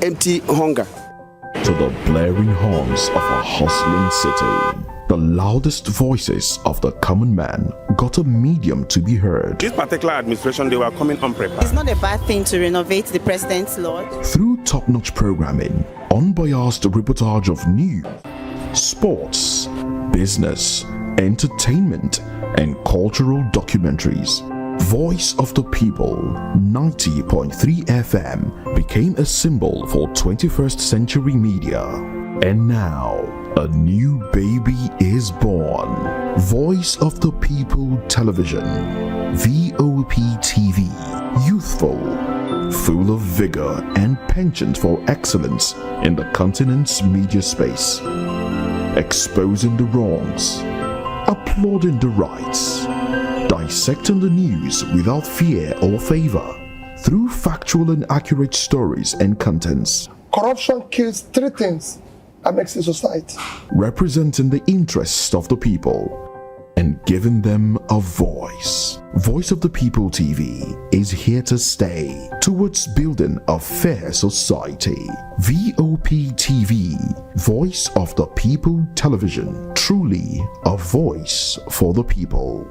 empty hunger. To the blaring horns of a hustling city, the loudest voices of the common man got a medium to be heard. This particular administration, they were coming unprepared. It's not a bad thing to renovate the president's lodge. Through top-notch programming, unbiased reportage of news, sports, business, entertainment, and cultural documentaries, Voice of the People 90.3 FM became a symbol for 21st century media. And now, a new baby is born. Voice of the People Television, VOP TV, youthful, full of vigor and penchant for excellence in the continent's media space, exposing the wrongs, applauding the rights, dissecting the news without fear or favor, through factual and accurate stories and contents. Corruption kills three things that makes a society. Representing the interests of the people and giving them a voice. Voice of the People TV is here to stay towards building a fair society. VOP TV, Voice of the People Television, truly a voice for the people.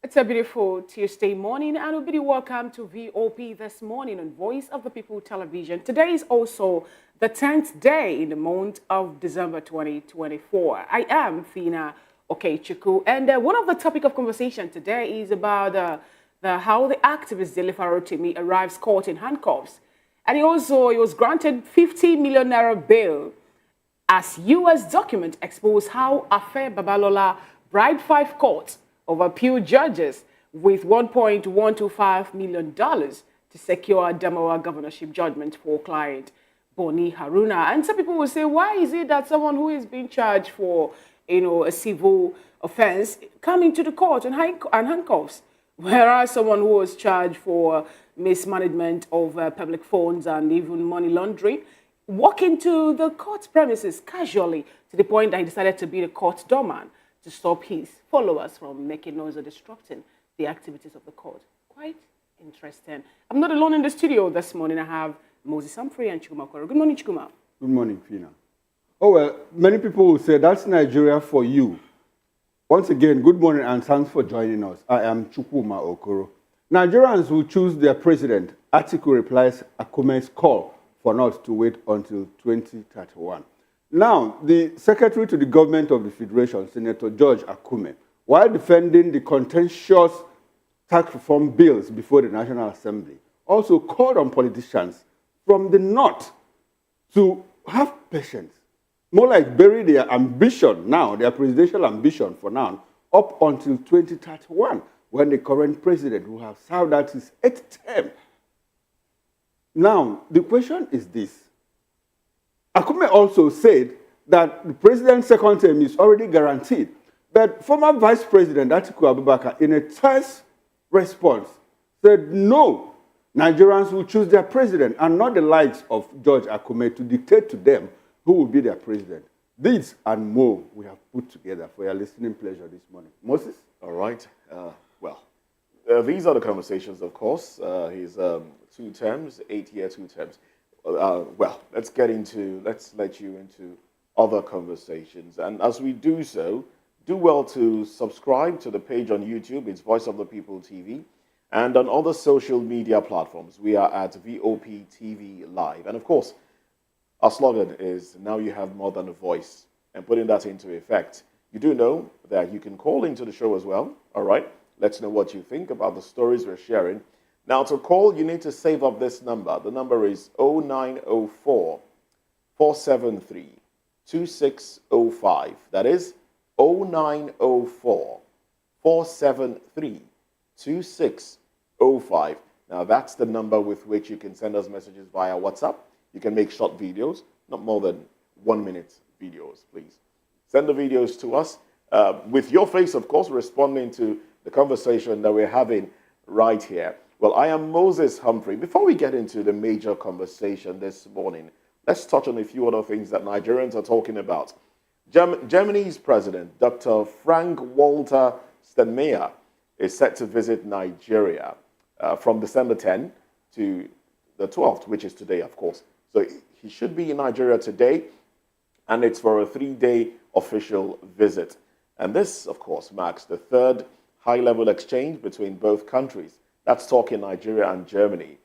It's a beautiful Tuesday morning, and a very welcome to VOP this morning on Voice of the People Television. Today is also the 10th day in the month of December 2024. I am Fina Okechukwu, and one of the topic of conversation today is about how the activist Dele Farotimi arrives court in handcuffs, and he was granted 50 million naira bail as U.S. document expose how Affair Babalola bribed 5 courts of appeal judges with $1.125 million to secure Adamawa governorship judgment for client Boni Haruna. And some people will say, why is it that someone who is being charged for, a civil offense coming to the court and handcuffs, whereas someone who was charged for mismanagement of public funds and even money laundering walk into the court premises casually to the point that he decided to be the court doorman to stop his followers from making noise or disrupting the activities of the court. Quite interesting. I'm not alone in the studio this morning. I have Moses Humphrey and Chukuma Kwaro. Good morning, Chukuma. Good morning, Fina. Oh, well, many people will say that's Nigeria for you. Once again, good morning and thanks for joining us. I am Chukuma Okoro. Nigerians will choose their president. Article replies Akume's call for not to wait until 2031. Now, the Secretary to the Government of the Federation, Senator George Akume, while defending the contentious tax reform bills before the National Assembly, also called on politicians from the North to have patience, more like bury their ambition now, their presidential ambition for now, up until 2031, when the current president will have served out his 8th term. Now, the question is this. Akume also said that the president's second term is already guaranteed. But former Vice President Atiku Abubakar, in a terse response, said no, Nigerians will choose their president and not the likes of George Akume to dictate to them who will be their president. These and more we have put together for your listening pleasure this morning. Moses? All right. These are the conversations, of course. His 2 terms, 8-year 2 terms. Let's let you into other conversations. And as we do so, do well to subscribe to the page on YouTube. It's Voice of the People TV. And on other social media platforms, we are at VOP TV Live. And of course, our slogan is, now you have more than a voice. And putting that into effect, you do know that you can call into the show as well, all right? Let's know what you think about the stories we're sharing. Now, to call, you need to save up this number. The number is 0904 473 2605. That is 0904 473 2605. Now, that's the number with which you can send us messages via WhatsApp. You can make short videos, not more than 1 minute videos, please. Send the videos to us with your face, of course, responding to the conversation that we're having right here. Well, I am Moses Humphrey. Before we get into the major conversation this morning, let's touch on a few other things that Nigerians are talking about. Germany's president, Dr. Frank-Walter Steinmeier, is set to visit Nigeria from December 10 to the 12th, which is today, of course. So he should be in Nigeria today, and it's for a 3-day official visit. And this, of course, marks the third high-level exchange between both countries. That's talking Nigeria and Germany.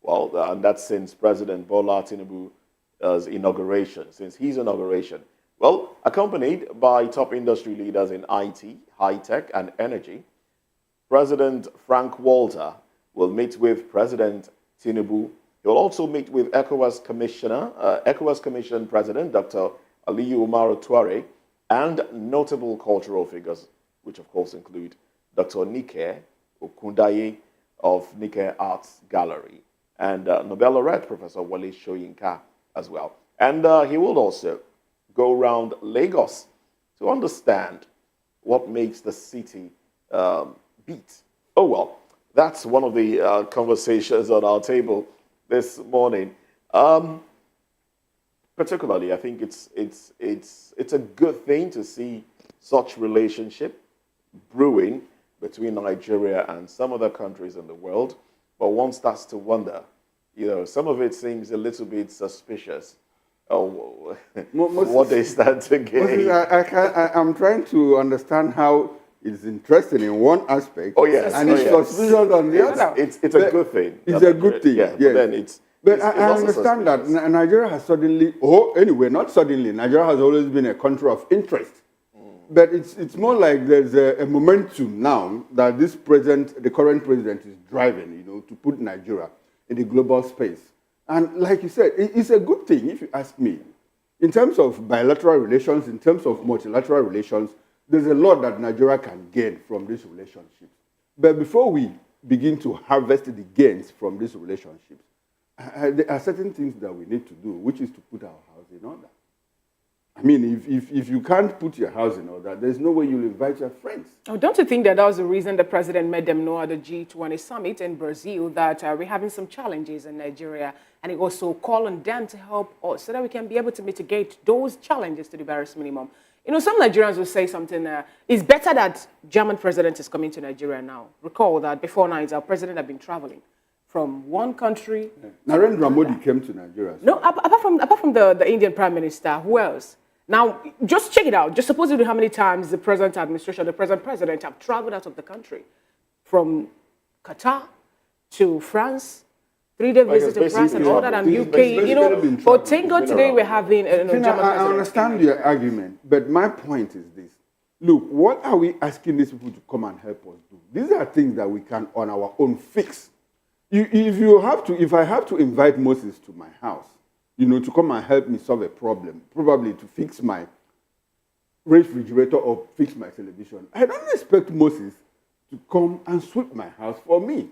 Well, and that's since President Bola Tinubu's inauguration, since his inauguration. Well, accompanied by top industry leaders in IT, high-tech, and energy, President Frank Walter will meet with President Tinubu. He will also meet with ECOWAS Commission President Dr. Aliyu Umaru Tuare and notable cultural figures, which of course include Dr. Nike Okundaye of Nike Arts Gallery and Nobel laureate Professor Wale Soyinka as well. And he will also go around Lagos to understand what makes the city beat. Oh well, that's one of the conversations on our table this morning. Particularly, I think it's a good thing to see such relationship brewing between Nigeria and some other countries in the world. But one starts to wonder, some of it seems a little bit suspicious. Oh, what they start to gain. I'm trying to understand how it's interesting in one aspect, and it's suspicious on the other. It's a good thing. It's a good thing, yeah. Yes. But then I understand that Nigeria has suddenly, not suddenly, Nigeria has always been a country of interest. But it's more like there's a momentum now that the current president is driving, to put Nigeria in the global space. And like you said, it's a good thing, if you ask me. In terms of bilateral relations, in terms of multilateral relations, there's a lot that Nigeria can gain from this relationship. But before we begin to harvest the gains from these relationships, there are certain things that we need to do, which is to put our house in order. I mean, if you can't put your house in order, there's no way you'll invite your friends. Oh, don't you think that was the reason the president made them know at the G20 summit in Brazil that we're having some challenges in Nigeria, and he also called on them to help us so that we can be able to mitigate those challenges to the barest minimum? Some Nigerians will say something, it's better that German president is coming to Nigeria now. Recall that before now, our president had been traveling from one country. Narendra Modi came to Nigeria. No, apart from the Indian Prime Minister, who else? Now, just check it out. Just supposedly how many times the present administration, the present president have traveled out of the country. From Qatar to France, 3-day visit to France and all that, and UK. But thank God today we're having a German president. I understand your argument, but my point is this. Look, what are we asking these people to come and help us do? These are things that we can on our own fix. If I have to invite Moses to my house, to come and help me solve a problem, probably to fix my refrigerator or fix my television, I don't expect Moses to come and sweep my house for me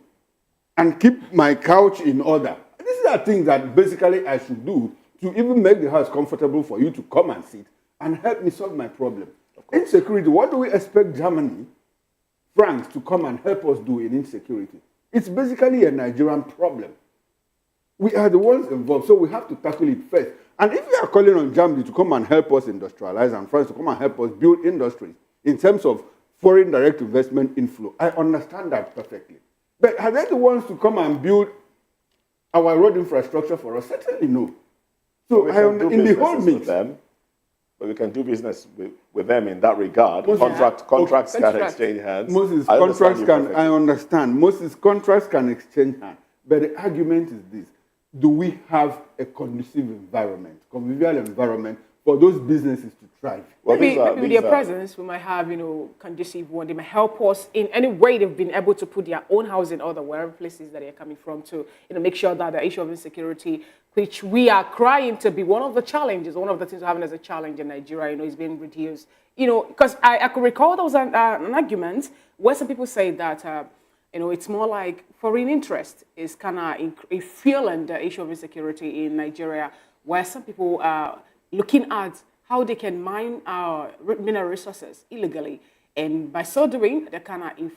and keep my couch in order. These are things that basically I should do to even make the house comfortable for you to come and sit and help me solve my problem. Insecurity, what do we expect Germany, France, to come and help us do in insecurity? It's basically a Nigerian problem. We are the ones involved, so we have to tackle it first. And if we are calling on Germany to come and help us industrialize and France to come and help us build industries in terms of foreign direct investment inflow, I understand that perfectly. But are they the ones to come and build our road infrastructure for us? Certainly no. So in the whole mix, but we can do business with them in that regard. Contracts can exchange hands. I understand. Moses, contracts can exchange hands. But the argument is this. Do we have a conducive environment, convivial environment for those businesses to thrive. Well, maybe with these their are- presence, we might have, conducive one. They might help us in any way they've been able to put their own house in order, wherever places that they're coming from, to make sure that the issue of insecurity, which we are crying to be one of the challenges, one of the things we're having as a challenge in Nigeria, is being reduced. Because I could recall there was an argument where some people say that, it's more like foreign interest is kind of fueling the issue of insecurity in Nigeria, where some people are looking at how they can mine our mineral resources illegally. And by so doing, they're kind of,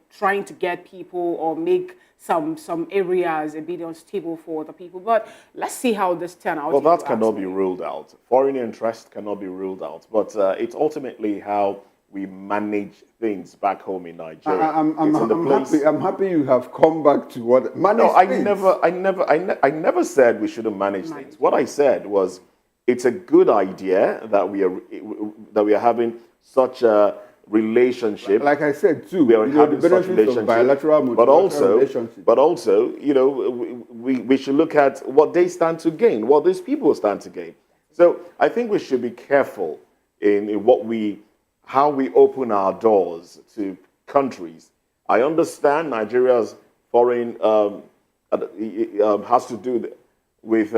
trying to get people or make some areas a bit unstable for the people. But let's see how this turns out. Well, that cannot be ruled out. Foreign interest cannot be ruled out. But it's ultimately how we manage things back home in Nigeria. I'm happy you have come back to what manage. No, things. I never said we shouldn't manage things. What I said was, it's a good idea that we are having such a relationship. Like I said too, we are having the such benefits of bilateral, but relationship. we should look at what they stand to gain, what these people stand to gain. So I think we should be careful in how we open our doors to countries. I understand Nigeria's foreign has to do with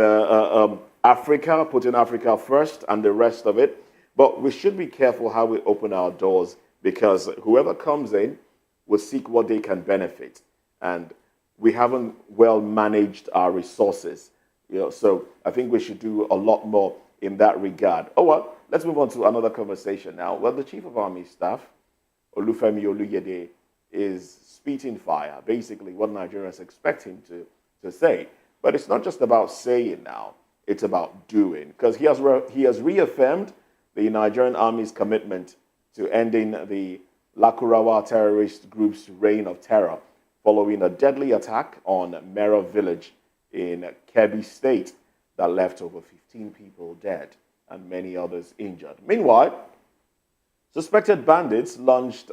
Africa, putting Africa first and the rest of it. But we should be careful how we open our doors, because whoever comes in will seek what they can benefit. And we haven't well managed our resources. So I think we should do a lot more in that regard. Oh, well, let's move on to another conversation now. Well, the Chief of Army Staff, Olufemi Oluyede, is spitting fire, basically what Nigerians expect him to say. But it's not just about saying now, it's about doing, because he has reaffirmed the Nigerian Army's commitment to ending the Lakurawa terrorist group's reign of terror following a deadly attack on Mera village in Kebbi State that left over 15 people dead and many others injured. Meanwhile, suspected bandits launched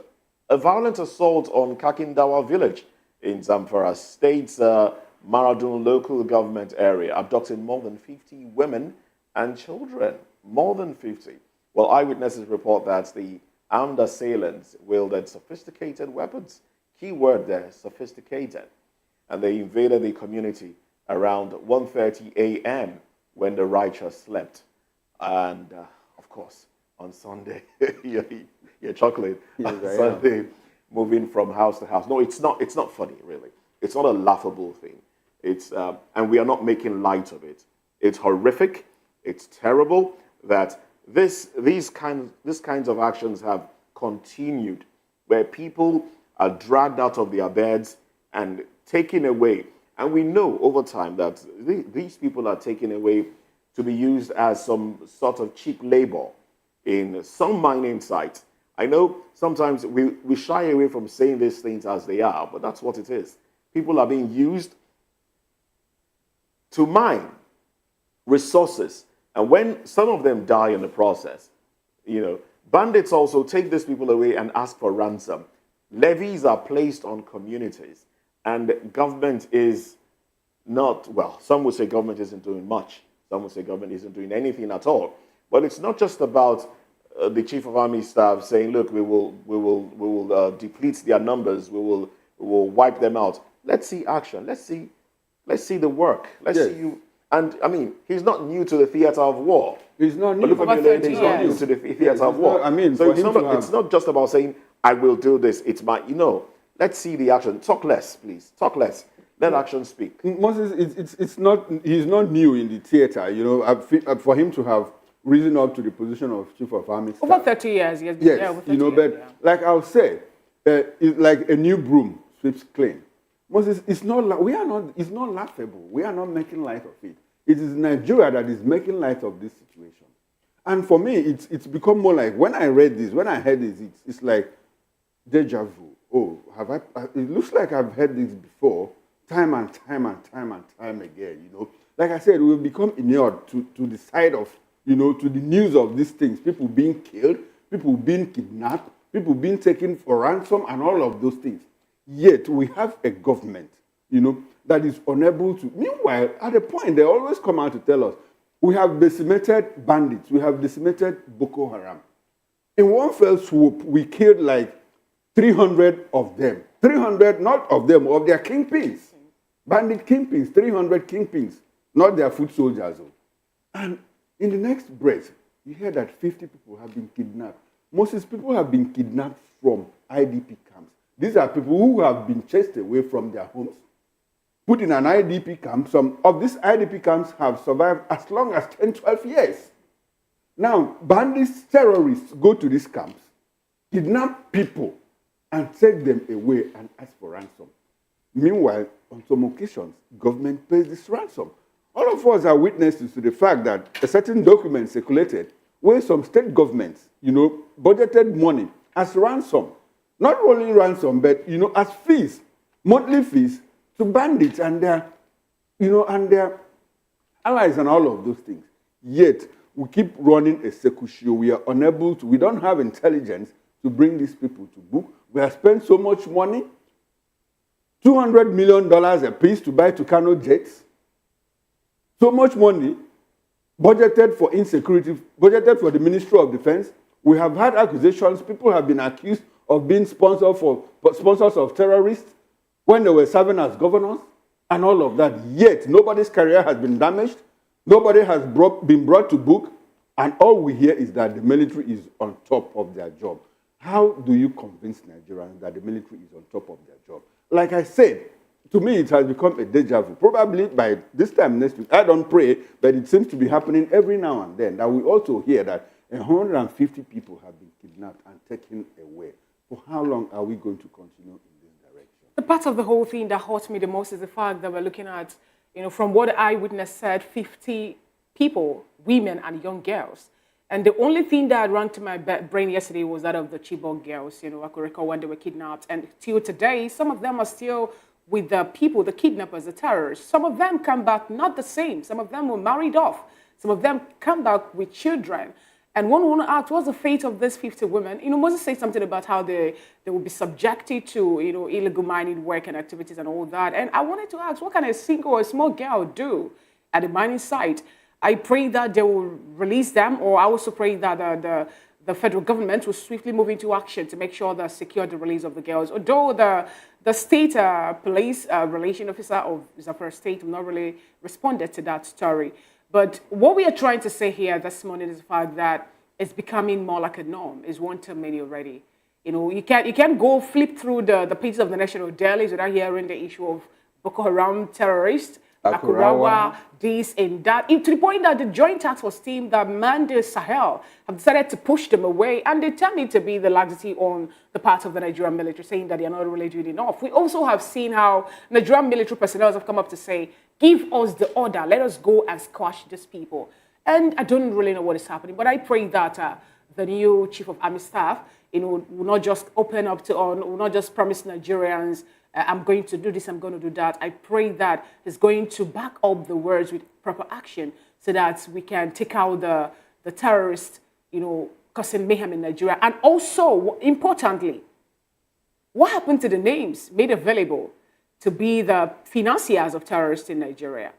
a violent assault on Kakindawa village in Zamfara State's Maradun local government area, abducting more than 50 women and children. More than 50. Well, eyewitnesses report that the armed assailants wielded sophisticated weapons. Key word there, sophisticated. And they invaded the community around 1:30 a.m. when the righteous slept. And, of course, on Sunday, you're chuckling. On Sunday, moving from house to house. No, it's not funny, really. It's not a laughable thing. And we are not making light of it. It's horrific. It's terrible that these kinds of actions have continued, where people are dragged out of their beds and taken away. And we know over time that these people are taken away to be used as some sort of cheap labor in some mining sites. I know sometimes we shy away from saying these things as they are, but that's what it is. People are being used to mine resources. And when some of them die in the process, bandits also take these people away and ask for ransom. Levies are placed on communities, and government is not, well, some would say government isn't doing much. Some would say government isn't doing anything at all. But it's not just about the Chief of Army Staff saying, look, we will deplete their numbers, we will wipe them out. Let's see action. Let's see the work. Let's see you. And I mean, he's not new to the theater of war. He's not new. He's not new to the theater of war. So it's not just about saying, I will do this. It's my, let's see the action. Talk less, please. Talk less. Let action speak. Moses, it's not. He's not new in the theater. For him to have risen up to the position of Chief of Army Staff. Over 30 years, yes. Yes, over 30 years, but like I'll say, it's like a new broom sweeps clean. Moses, it's not laughable. We are not making light of it. It is Nigeria that is making light of this situation. And for me, it's become more like, when I read this, when I heard this, it's like deja vu. Oh, it looks like I've heard this before, time and time again, Like I said, we've become inured to the side of, to the news of these things. People being killed, people being kidnapped, people being taken for ransom, and all of those things. Yet we have a government, that is unable to. Meanwhile, at a point, they always come out to tell us, We have decimated bandits. We have decimated Boko Haram. In one fell swoop, we killed like 300 of them. 300, not of them, of their kingpins. Bandit kingpins, 300 kingpins, not their foot soldiers. And in the next breath, you hear that 50 people have been kidnapped. Moses, people have been kidnapped from IDP camps. These are people who have been chased away from their homes, put in an IDP camp. Some of these IDP camps have survived as long as 10, 12 years. Now, bandits, terrorists go to these camps, kidnap people, and take them away and ask for ransom. Meanwhile, on some occasions, government pays this ransom. All of us are witnesses to the fact that a certain document circulated where some state governments, budgeted money as ransom. Not only ransom, but, as fees, monthly fees to bandits and their, and their allies and all of those things. Yet, we keep running a circle show. We are unable to, we don't have intelligence to bring these people to book. We have spent so much money, $200 million a piece to buy Tucano jets. So much money budgeted for insecurity, budgeted for the Ministry of Defense. We have had accusations. People have been accused of being sponsors of terrorists when they were serving as governors and all of that. Yet, nobody's career has been damaged. Nobody has been brought to book. And all we hear is that the military is on top of their job. How do you convince Nigerians that the military is on top of their job? Like I said, to me, it has become a deja vu. Probably by this time next week, I don't pray, but it seems to be happening every now and then, that we also hear that 150 people have been kidnapped and taken away. For how long are we going to continue in this direction? The part of the whole thing that hurts me the most is the fact that we're looking at, from what the eyewitness said, 50 people, women and young girls. And the only thing that ran to my brain yesterday was that of the Chibok girls. I could recall when they were kidnapped. And till today, some of them are still with the people, the kidnappers, the terrorists. Some of them come back not the same. Some of them were married off. Some of them come back with children. And one want to ask, what's the fate of these 50 women? Moses said something about how they will be subjected to, illegal mining work and activities and all that. And I wanted to ask, what can a single or a small girl do at the mining site? I pray that they will release them, or I also pray that the federal government will swiftly move into action to make sure they secure the release of the girls. Although the state police relation officer of Zamfara State have not really responded to that story. But what we are trying to say here this morning is the fact that it's becoming more like a norm. It's one too many already. You can't go flip through the pages of the national dailies without hearing the issue of Boko Haram terrorists, Akurawa, this and that, to the point that the Joint Task Force team that manned the Sahel have decided to push them away, and they tell it to be the laxity on the part of the Nigerian military, saying that they are not really doing enough. We also have seen how Nigerian military personnel have come up to say, give us the order, let us go and squash these people. And I don't really know what is happening, but I pray that the new Chief of Army Staff, will not just open up to, or will not just promise Nigerians, I'm going to do this, I'm going to do that. I pray that he's going to back up the words with proper action so that we can take out the terrorists, causing mayhem in Nigeria. And also, importantly, what happened to the names made available to be the financiers of terrorists in Nigeria?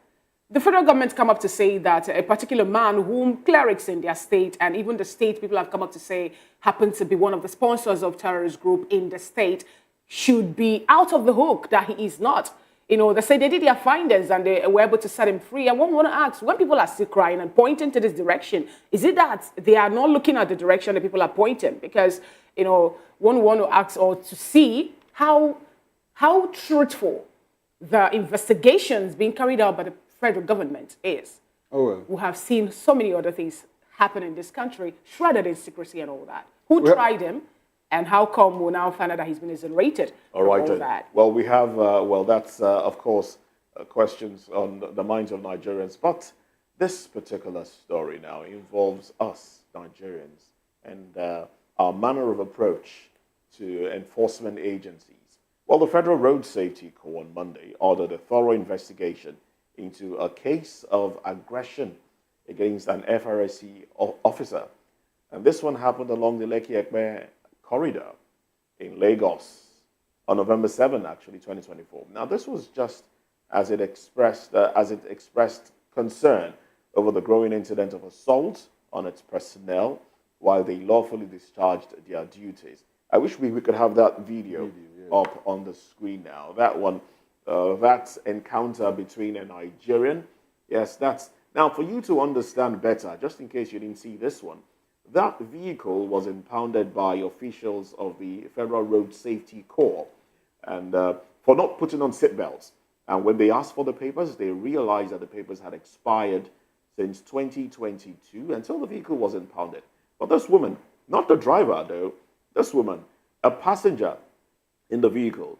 The federal government come up to say that a particular man whom clerics in their state and even the state people have come up to say happened to be one of the sponsors of terrorist group in the state should be out of the hook, that he is not. They say they did their findings and they were able to set him free. And one want to ask, when people are still crying and pointing to this direction, is it that they are not looking at the direction that people are pointing? Because, one want to ask or to see how truthful the investigations being carried out by the federal government is. Oh, well. We have seen so many other things happen in this country, shrouded in secrecy and all that. Who tried him? And how come we now find out that he's been exonerated? All right. All that? Well, we have, that's, of course, questions on the minds of Nigerians. But this particular story now involves us, Nigerians, and our manner of approach to enforcement agencies. Well, the Federal Road Safety Corps on Monday ordered a thorough investigation into a case of aggression against an FRSC officer. And this one happened along the Lekki-Ekpe corridor in Lagos on November 7, actually, 2024. Now, this was just as it expressed concern over the growing incident of assault on its personnel while they lawfully discharged their duties. I wish we could have that video up on the screen now. That one, that encounter between a Nigerian. Yes, that's... Now, for you to understand better, just in case you didn't see this one, that vehicle was impounded by officials of the Federal Road Safety Corps and for not putting on seatbelts. And when they asked for the papers, they realized that the papers had expired since 2022 until the vehicle was impounded. But this woman, not the driver though, this woman, a passenger in the vehicle,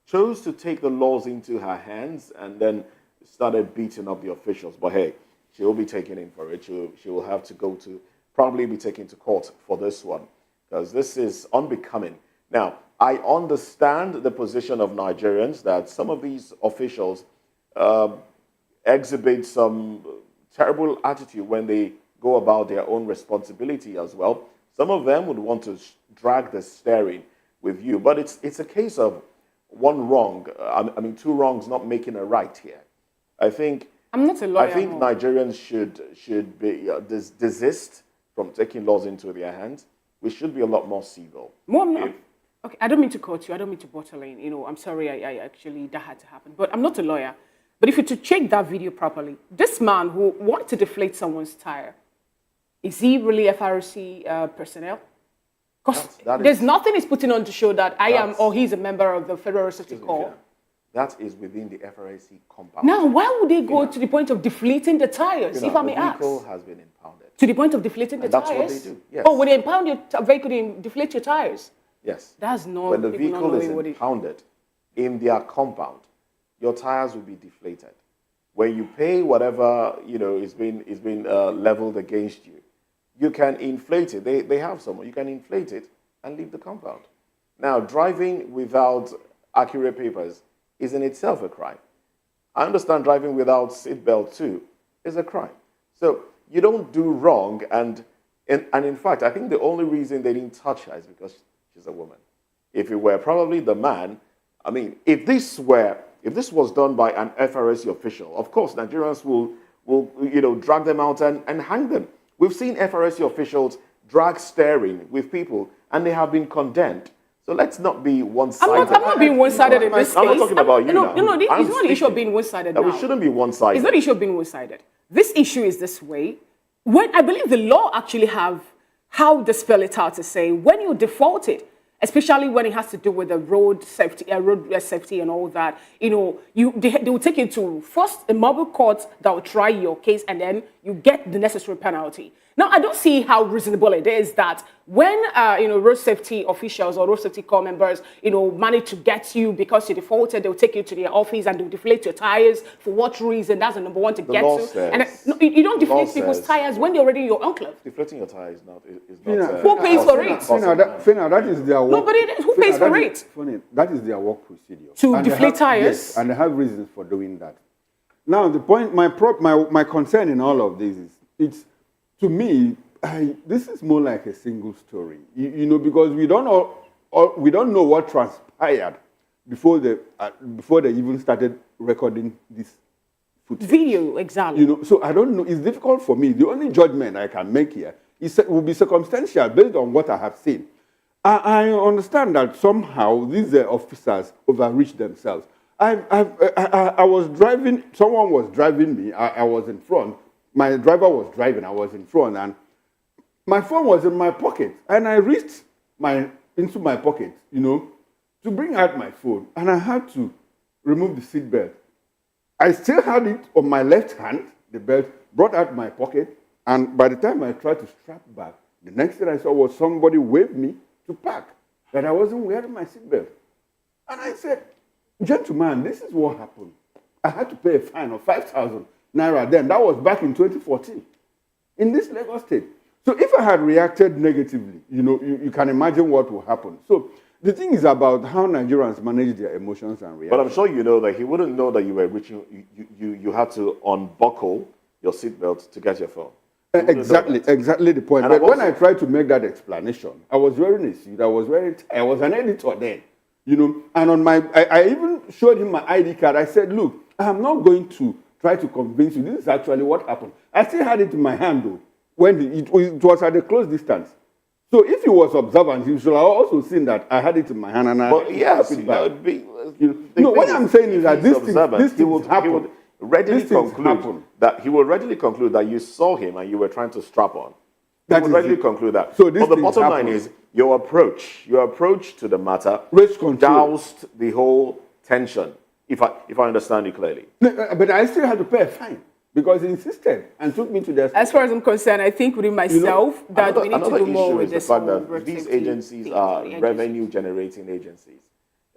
chose to take the laws into her hands and then started beating up the officials. But hey, she will be taken in for it. She will have to go to, probably be taken to court for this one, because this is unbecoming. Now, I understand the position of Nigerians that some of these officials exhibit some terrible attitude when they go about their own responsibility as well. Some of them would want to drag the steering with you, but it's a case of one wrong. I mean, two wrongs not making a right here. I think I'm not a lawyer. I think Nigerians should be desist from taking laws into their hands. We should be a lot more civil. Okay, I don't mean to cut you. I don't mean to bottle in. You know, I'm sorry. I actually that had to happen. But I'm not a lawyer. But if you to check that video properly, this man who wanted to deflate someone's tire, is he really FRC personnel? Because there's nothing he's putting on to show that I am or he's a member of the Federal Safety Corps. That is within the FRC compound. Now, why would they go to the point of deflating the tires, if I may ask? The vehicle has been impounded. To the point of deflating the tires? That's what they do, yes. Oh, when they impound your vehicle, they deflate your tires? Yes. That's not... When the vehicle is impounded in their compound, your tires will be deflated. When you pay whatever, you know, is being leveled against you, you can inflate it. They have someone. You can inflate it and leave the compound. Now, driving without accurate papers is in itself a crime. I understand driving without seatbelt too is a crime. So you don't do wrong, and in fact, I think the only reason they didn't touch her is because she's a woman. If it were probably the man, I mean, if this was done by an FRSC official, of course Nigerians will drag them out and hang them. We've seen FRSC officials drag steering with people, and they have been condemned. So let's not be one-sided. I'm not being one-sided in this case. I'm not talking about you now. No, it's not the issue of being one-sided now. We shouldn't be one-sided. It's not the issue of being one-sided. This issue is this way. When I believe the law actually have how they spell it out to say when you defaulted, especially when it has to do with the road safety and all that, you know, they will take you to first a mobile court that will try your case, and then you get the necessary penalty. Now, I don't see how reasonable it is that when, road safety officials or road safety corps members, manage to get you because you defaulted, they'll take you to their office and they'll deflate your tires. For what reason? That's the number one to get to. And you don't deflate people's tires when they're already in your enclave. Deflating your tires is not. Who pays for it? That is their work. Nobody. Who pays for it? Funny, that is their work procedure. To deflate tires? Yes, and they have reasons for doing that. Now, the point, my concern in all of this is, to me, this is more like a single story, because we don't know what transpired before they even started recording this footage. Video, exactly. So I don't know. It's difficult for me. The only judgment I can make here will be circumstantial based on what I have seen. I understand that somehow these officers overreached themselves. I was driving. Someone was driving me. I was in front. My driver was driving, I was in front, and my phone was in my pocket. And I reached into my pocket, to bring out my phone. And I had to remove the seat belt. I still had it on my left hand, the belt, brought out my pocket. And by the time I tried to strap back, the next thing I saw was somebody waved me to park, that I wasn't wearing my seat belt. And I said, gentlemen, this is what happened. I had to pay a fine of 5,000 Naira then. That was back in 2014 in this Lagos state. So if I had reacted negatively, you can imagine what will happen. So the thing is about how Nigerians manage their emotions and reactions. But I'm sure you know that he wouldn't know that you were reaching, you had to unbuckle your seatbelt to get your phone. Exactly the point. But when I tried to make that explanation, I was wearing a suit, I was an editor then, and on I even showed him my ID card. I said, look, I'm not going to try to convince you. This is actually what happened. I still had it in my hand, though, when it was at a close distance. So if he was observant, he should have also seen that I had it in my hand and But yes, it back. no, what I'm saying is that this thing happen. He would readily conclude that you saw him and you were trying to strap on. He would readily conclude that. So this but the bottom line is your approach to the matter doused the whole tension, if I understand you clearly. No, but I still had to pay a fine because he insisted and took me to the... As far as I'm concerned, I think within myself that we need to do more with this. Another issue is the fact that these agencies are revenue-generating agencies.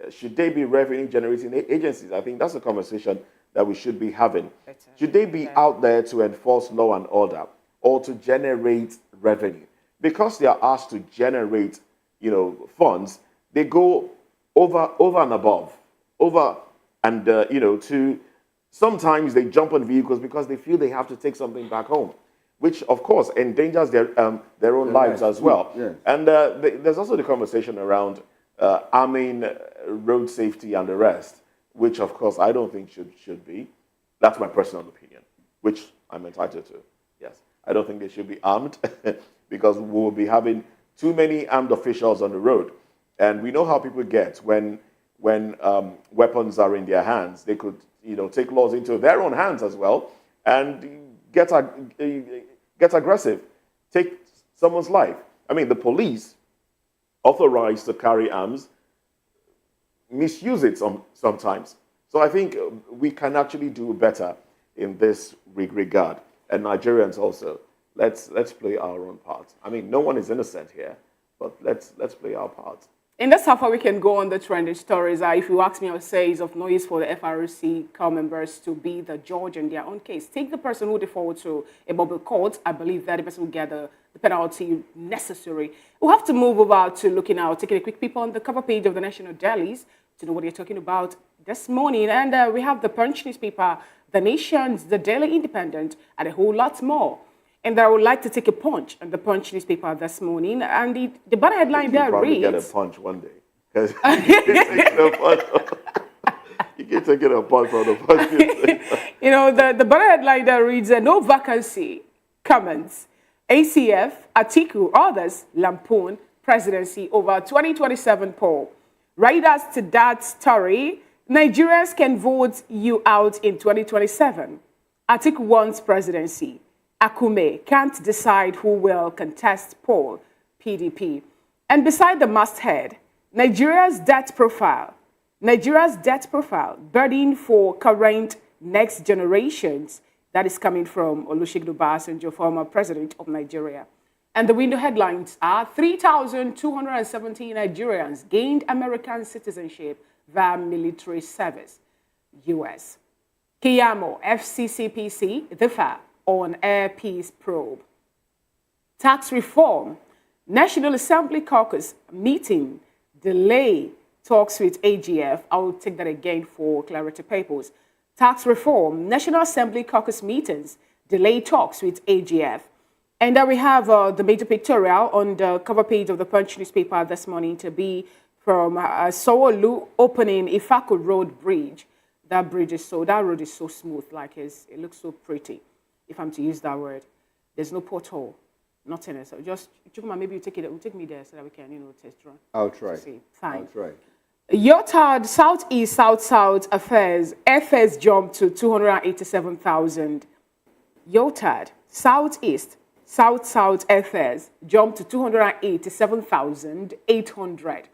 Should they be revenue-generating agencies? I think that's a conversation that we should be having. Should they be out there to enforce law and order or to generate revenue? Because they are asked to generate, funds, they go over and above, to sometimes they jump on vehicles because they feel they have to take something back home, which of course endangers their own lives as well. Yes. And there's also the conversation around arming road safety and the rest, which of course I don't think should be. That's my personal opinion, which I'm entitled to. Yes, I don't think they should be armed because we will be having too many armed officials on the road, and we know how people get when weapons are in their hands. They could take laws into their own hands as well and get aggressive, take someone's life. I mean, the police, authorized to carry arms, misuse it sometimes. So I think we can actually do better in this regard. And Nigerians also, let's play our own part. I mean, no one is innocent here, but let's play our part. And that's how far we can go on the trending stories. If you ask me, I would say it's of no use for the FRC core members to be the judge in their own case. Take the person who they forward to a mobile court. I believe that the person will get the penalty necessary. We'll have to move over to taking a quick peep on the cover page of the National Dailies to know what you're talking about this morning. And we have the Punch newspaper, The Nations, The Daily Independent, and a whole lot more. And I would like to take a punch on the Punch newspaper this morning. And the banner headline there reads... You'll probably get a punch one day. Because you can take a punch from the Punch newspaper. The banner headline there reads, no vacancy, comments. ACF, Atiku, others, lampoon, presidency over 2027 poll. Riders to that story, Nigerians can vote you out in 2027. Atiku wants presidency. Akume can't decide who will contest poll, PDP. And beside the masthead, Nigeria's debt profile, burden for current next generations. That is coming from Olusegun Obasanjo, former president of Nigeria. And the window headlines are 3,217 Nigerians gained American citizenship via military service, U.S. Kiyamo, FCCPC, DIFA, on Air Peace Probe. Tax reform, National Assembly Caucus meeting, delay talks with AGF. I will take that again for clarity purposes. Tax reform, National Assembly Caucus meetings, delay talks with AGF. And then we have the major pictorial on the cover page of the Punch newspaper this morning to be from Sowolu opening Ifako Road Bridge. That road is so smooth, it looks so pretty. If I'm to use that word, there's no pothole, nothing else. So just, Chukuma, maybe you take me there so that we can, test run. I'll try. See. Fine. I'll try. Yotard, Southeast, South-South affairs, airfares jumped to 287,000. Yotard, Southeast, South-South airfares jumped to 287,800.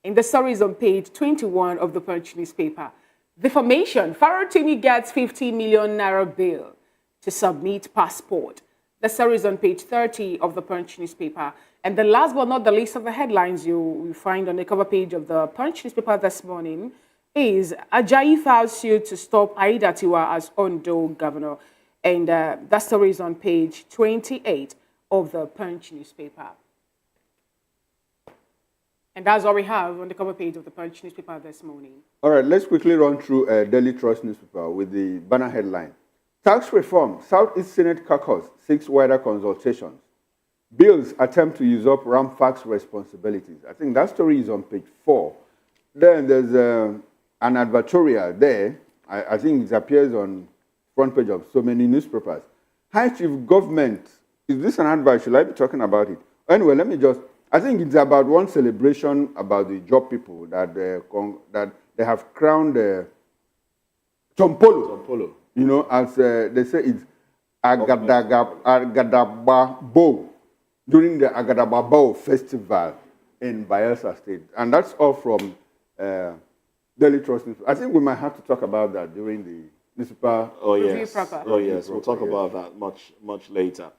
In the stories on page 21 of the Punch newspaper, defamation, Farotimi gets 50 million naira bill to submit passport. The story is on page 30 of the Punch newspaper. And the last but not the least of the headlines you will find on the cover page of the Punch newspaper this morning is Ajayi files suit to stop Aida Tiwa as Ondo governor. And that story is on page 28 of the Punch newspaper. And that's all we have on the cover page of the Punch newspaper this morning. All right, let's quickly run through Daily Trust newspaper with the banner headline. Tax reform, Southeast Senate caucus seeks wider consultations. Bills attempt to usurp Ramfax responsibilities. I think that story is on page 4. Then there's an advertorial there. I think it appears on front page of so many newspapers. High Chief Government, is this an advice? Should I be talking about it? Anyway, I think it's about one celebration about the job people that they have crowned Chompolo. You know, as they say, it's Agadababo during the Agadababo festival in Bayelsa State. And that's all from Daily Trust. I think we might have to talk about that during the newspaper. Oh, yes. Review proper. Oh, yes. We'll talk about that much later.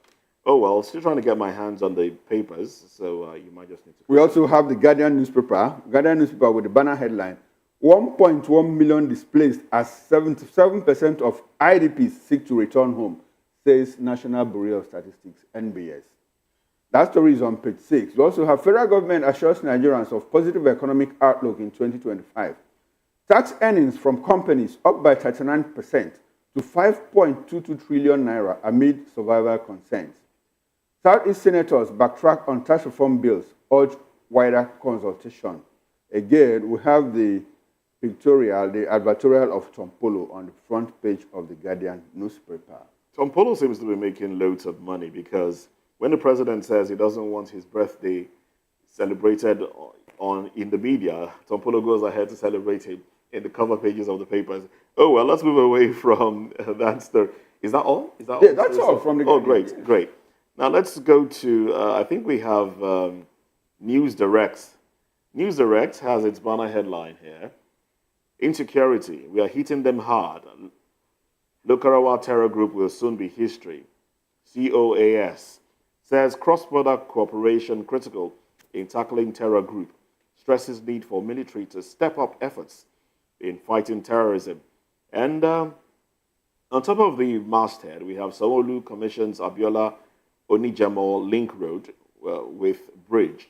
Oh, well, still trying to get my hands on the papers, so you might just need to... We also have the Guardian newspaper with the banner headline, 1.1 million displaced as 77% of IDPs seek to return home, says National Bureau of Statistics, NBS. That story is on page 6. We also have federal government assures Nigerians of positive economic outlook in 2025. Tax earnings from companies up by 39% to 5.22 trillion naira amid survival concerns. Southeast senators backtrack on tax reform bills, urge wider consultation. Again, we have the advertorial of Chompolo on the front page of the Guardian newspaper. Chompolo seems to be making loads of money because when the president says he doesn't want his birthday celebrated in the media, Chompolo goes ahead to celebrate him in the cover pages of the papers. Oh, well, let's move away from that story. Is that all? Yeah, that's all from the Guardian. Oh, great. Now let's go to, I think we have News Direct. News Direct has its banner headline here. Insecurity, we are hitting them hard. Lokarawa terror group will soon be history. COAS says cross-border cooperation critical in tackling terror group. Stresses need for military to step up efforts in fighting terrorism. And on top of the masthead, we have Sanwo-Olu commissions Abiola Onijemo Link Road with bridge.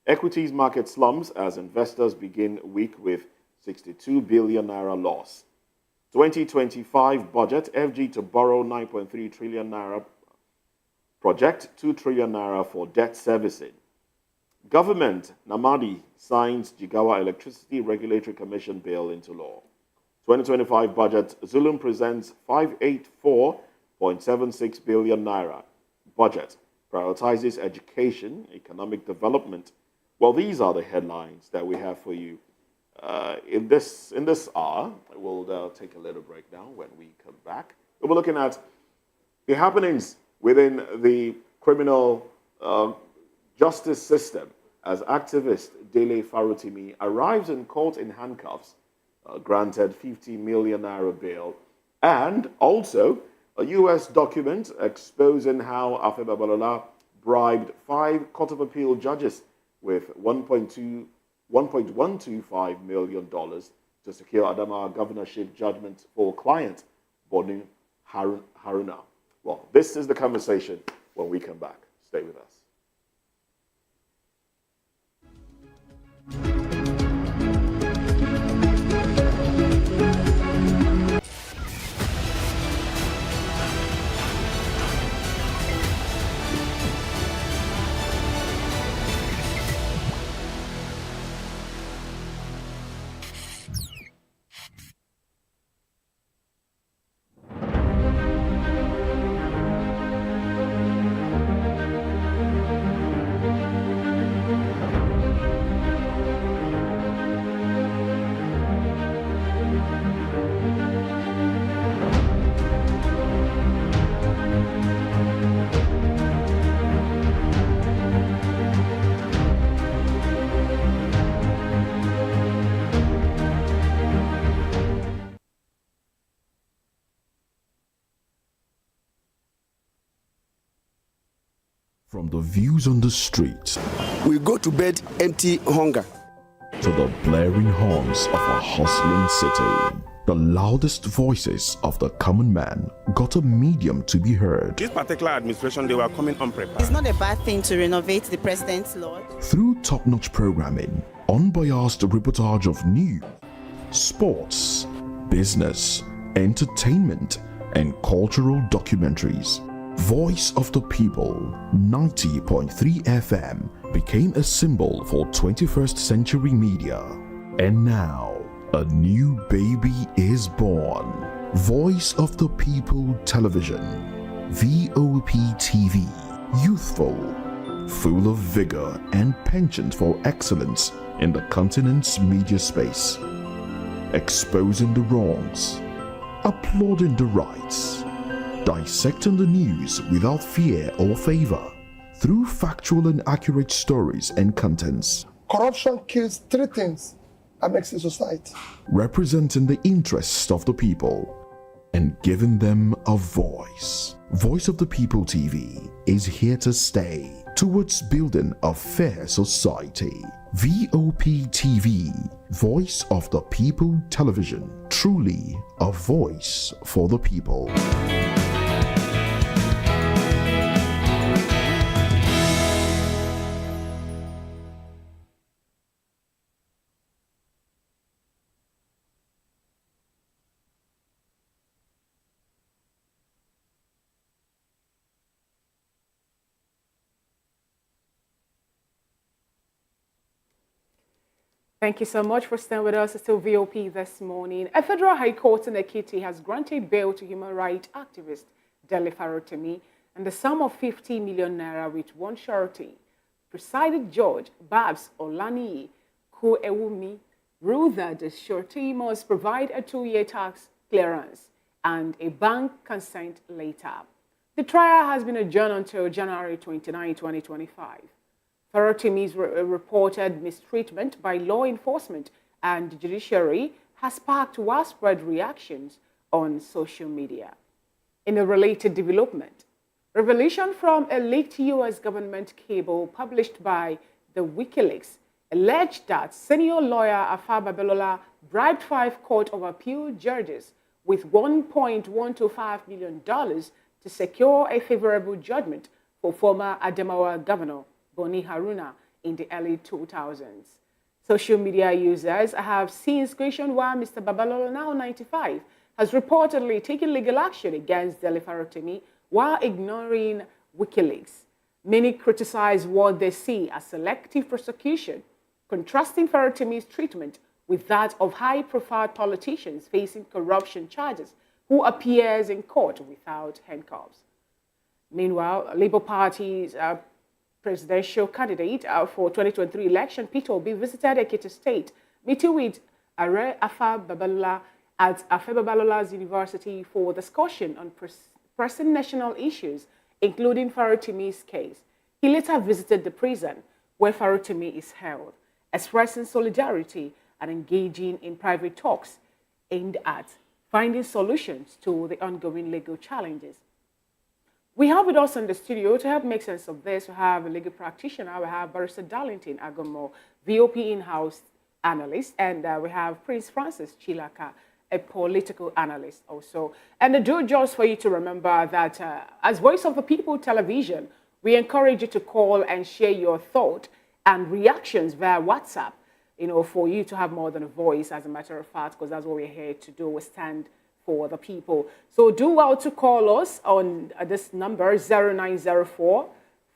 Equities market slumps as investors begin week with 62 billion naira loss. 2025 budget, FG to borrow 9.3 trillion naira. Project 2 trillion naira for debt servicing. Government, Namadi signs Jigawa Electricity Regulatory Commission bill into law. 2025 budget, Zulum presents 584.76 billion naira. Budget prioritizes education, economic development. Well, these are the headlines that we have for you in this hour. We'll take a little break now. When we come back, we'll be looking at the happenings within the criminal justice system as activist Dele Farotimi arrives in court in handcuffs, granted 50 million naira bail, and also a U.S. document exposing how Afe Babalola bribed 5 Court of Appeal judges with $1.125 million to secure Adamawa governorship judgment for client Bonu Haruna. Well, this is the conversation when we come back. Stay with us. From the views on the street We go to bed empty hunger. to the blaring horns of a hustling city, the loudest voices of the common man got a medium to be heard. This particular administration, they were coming unprepared. It's not a bad thing to renovate the president's lodge. Through top-notch programming, unbiased reportage of news, sports, business, entertainment, and cultural documentaries, Voice of the People 90.3 FM became a symbol for 21st century media. And now, a new baby is born. Voice of the People Television. VOP TV, youthful, full of vigor and penchant for excellence in the continent's media space, exposing the wrongs, applauding the rights, dissecting the news without fear or favor, through factual and accurate stories and contents. Corruption kills three things that makes a society. Representing the interests of the people and giving them a voice. Voice of the People TV is here to stay towards building a fair society. VOP TV, Voice of the People Television, truly a voice for the people. Thank you so much for staying with us. It's still VOP this morning. A federal high court in Ekiti has granted bail to human rights activist Dele Farotimi and the sum of 50 million naira with one surety. Presiding Judge Babs Olaniyi Kuewumi ruled that the surety must provide a 2-year tax clearance and a bank consent later. The trial has been adjourned until January 29, 2025. Farotimi's reported mistreatment by law enforcement and the judiciary has sparked widespread reactions on social media. In a related development, revelation from a leaked U.S. government cable published by the Wikileaks alleged that senior lawyer Babalola bribed 5 Court of Appeal judges with $1.125 million to secure a favorable judgment for former Adamawa governor Boni Haruna in the early 2000s. Social media users have since questioned why Mr. Babalola, now 95, has reportedly taken legal action against Dele Farotimi while ignoring Wikileaks. Many criticize what they see as selective prosecution, contrasting Farotimi's treatment with that of high-profile politicians facing corruption charges who appears in court without handcuffs. Meanwhile, Labour Party's presidential candidate for 2023 election, Peter Obi, visited Ekiti State, meeting with Are Babalola at Babalola's University for discussion on pressing national issues, including Farotimi's case. He later visited the prison where Farotimi is held, expressing solidarity and engaging in private talks aimed at finding solutions to the ongoing legal challenges. We have with us in the studio to help make sense of this. We have a legal practitioner. We have Barrister Darlington Agomo, VOP in-house analyst, and we have Prince Francis Chilaka, a political analyst also. And do just for you to remember that as Voice of the People Television, we encourage you to call and share your thought and reactions via WhatsApp, for you to have more than a voice, as a matter of fact, because that's what we're here to do. We stand for the people. So do well to call us on this number,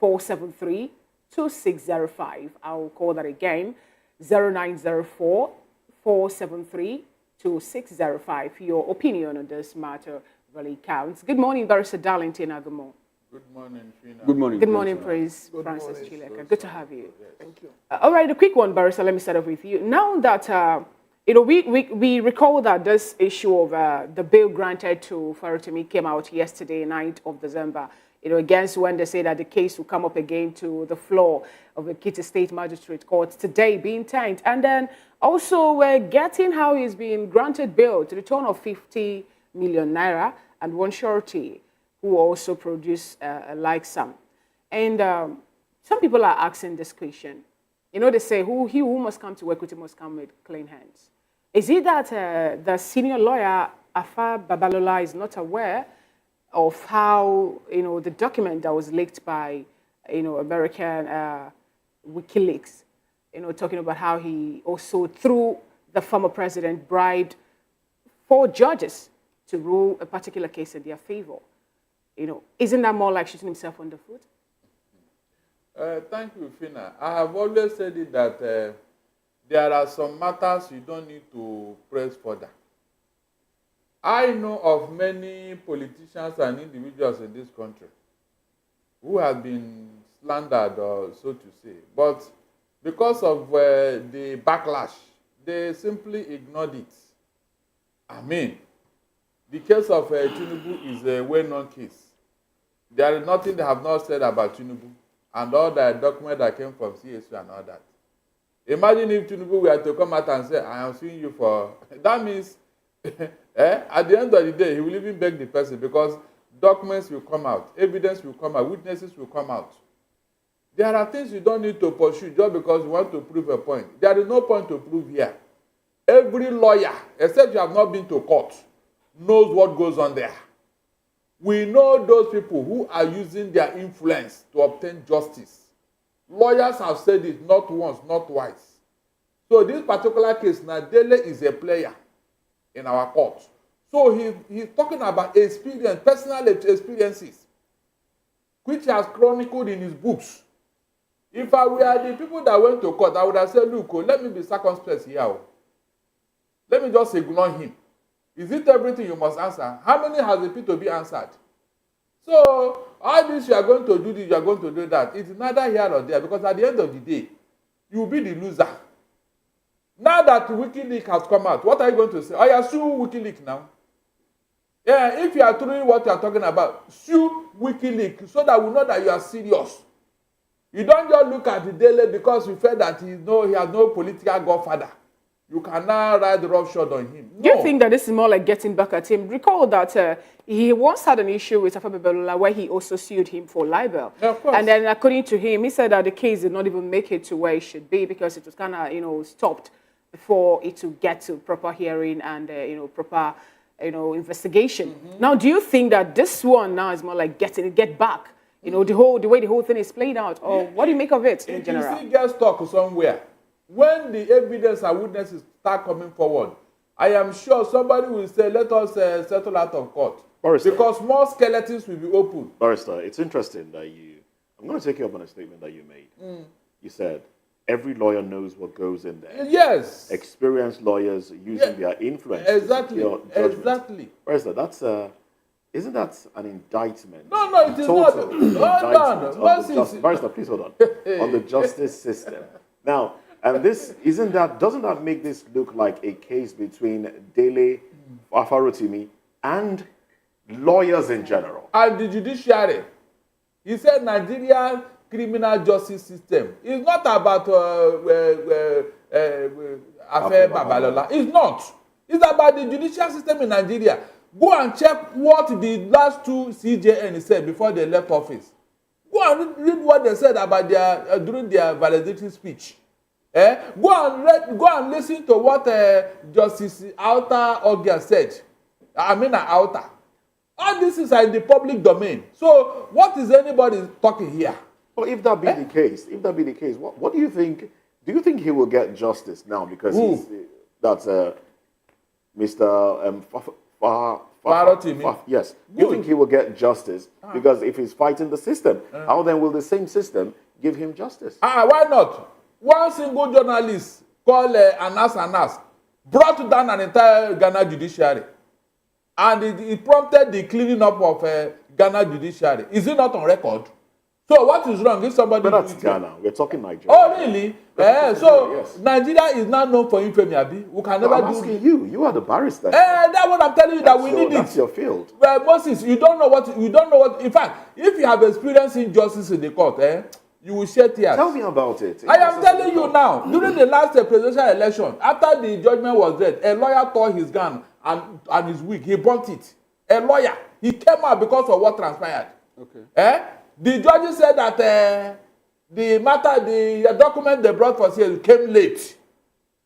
0904-473-2605. I'll call that again, 0904-473-2605. Your opinion on this matter really counts. Good morning, Barrister Darlington Agomo. Good morning, Fina. Good morning. Good morning, Prince Francis Chileka. Good to have you. Thank you. All right, a quick one, Barrister. Let me start off with you. Now that we recall that this issue of the bail granted to Farotimi came out yesterday, 9th of December, against when they say that the case will come up again to the floor of the Ekiti State Magistrate Court today being 10th. And then also we're getting how he's been granted bail to the tune of 50 million naira and one surety who also produced a like sum. And some people are asking this question. They say, who must come to work with him must come with clean hands. Is it that the senior lawyer, Babalola, is not aware of how, the document that was leaked by, American Wikileaks, talking about how he also, through the former president, bribed 4 judges to rule a particular case in their favor? Isn't that more like shooting himself on the foot? Thank you, Fina. I have always said it that there are some matters you don't need to press further. I know of many politicians and individuals in this country who have been slandered, or so to say, but because of the backlash, they simply ignored it. I mean, the case of Tinubu is a well-known case. There is nothing they have not said about Tinubu and all the documents that came from CSU and all that. Imagine if Tinubu were to come out and say, I am suing you for... That means, at the end of the day, he will even beg the person because documents will come out, evidence will come out, witnesses will come out. There are things you don't need to pursue just because you want to prove a point. There is no point to prove here. Every lawyer, except you have not been to court, knows what goes on there. We know those people who are using their influence to obtain justice. Lawyers have said it not once, not twice. So this particular case, Nadele is a player in our court. So he's talking about experience, personal experiences, which he has chronicled in his books. If I were the people that went to court, I would have said, look, let me be circumspect here. Let me just ignore him. Is it everything you must answer? How many has the P2B answered? So, all this you are going to do this, you are going to do that. It's neither here nor there because at the end of the day, you will be the loser. Now that Wikileaks has come out, what are you going to say? Oh, you sue Wikileaks now. Yeah, if you are doing what you are talking about, sue Wikileaks so that we know that you are serious. You don't just look at the daily because you feel that he has no political godfather. You can now ride roughshod on him. No. Do you think that this is more like getting back at him? Recall that he once had an issue with Babalola where he also sued him for libel. Yeah, of course. And then according to him, he said that the case did not even make it to where it should be because it was kind of, stopped before it to get to proper hearing and, proper, investigation. Mm-hmm. Now, do you think that this one now is more like get back? The way the whole thing is played out? Or what do you make of it in general? If you see get stuck somewhere, when the evidence and witnesses start coming forward, I am sure somebody will say, let us settle out of court. Barrister. Because more skeletons will be opened. Barrister, it's interesting that I'm going to take you up on a statement that you made. You said, every lawyer knows what goes in there. Yes. Experienced lawyers using their influence. Exactly. Exactly. Barrister, isn't that an indictment? No, it is not. Hold on. Barrister, please hold on. On the justice system. Now, and doesn't that make this look like a case between Dele, Farotimi, and lawyers in general? And the judiciary. He said Nigerian criminal justice system is not about affair Babalola. It's not. It's about the judicial system in Nigeria. Go and check what the last two CJN said before they left office. Go and read what they said about during their valedictory speech. Go and listen to what Justice Alta Ogia said. Alta. All this is in the public domain. So what is anybody talking here? Well, if that be the case, what do you think? Do you think he will get justice now because that's Mr. Farotimi? Yes. Do you think he will get justice because if he's fighting the system, how then will the same system give him justice? Why not? One single journalist called Anas brought down an entire Ghana judiciary. And it prompted the cleaning up of Ghana judiciary. Is it not on record? So what is wrong if somebody... But that's Ghana. We're talking Nigeria. Oh, really? So yes. Nigeria is now known for infamy, Abi. We can never I'm asking you. You are the barrister. That's what I'm telling you, that we need it. That's your field. Well, Moses, you don't know what... In fact, if you have experienced injustice in the court, you will shed tears. Tell me about it. I am telling you now, during the last presidential election, after the judgment was read, a lawyer tore his gun and his wig. He burnt it. A lawyer. He came out because of what transpired. Okay. The judges said that the document they brought for sale came late.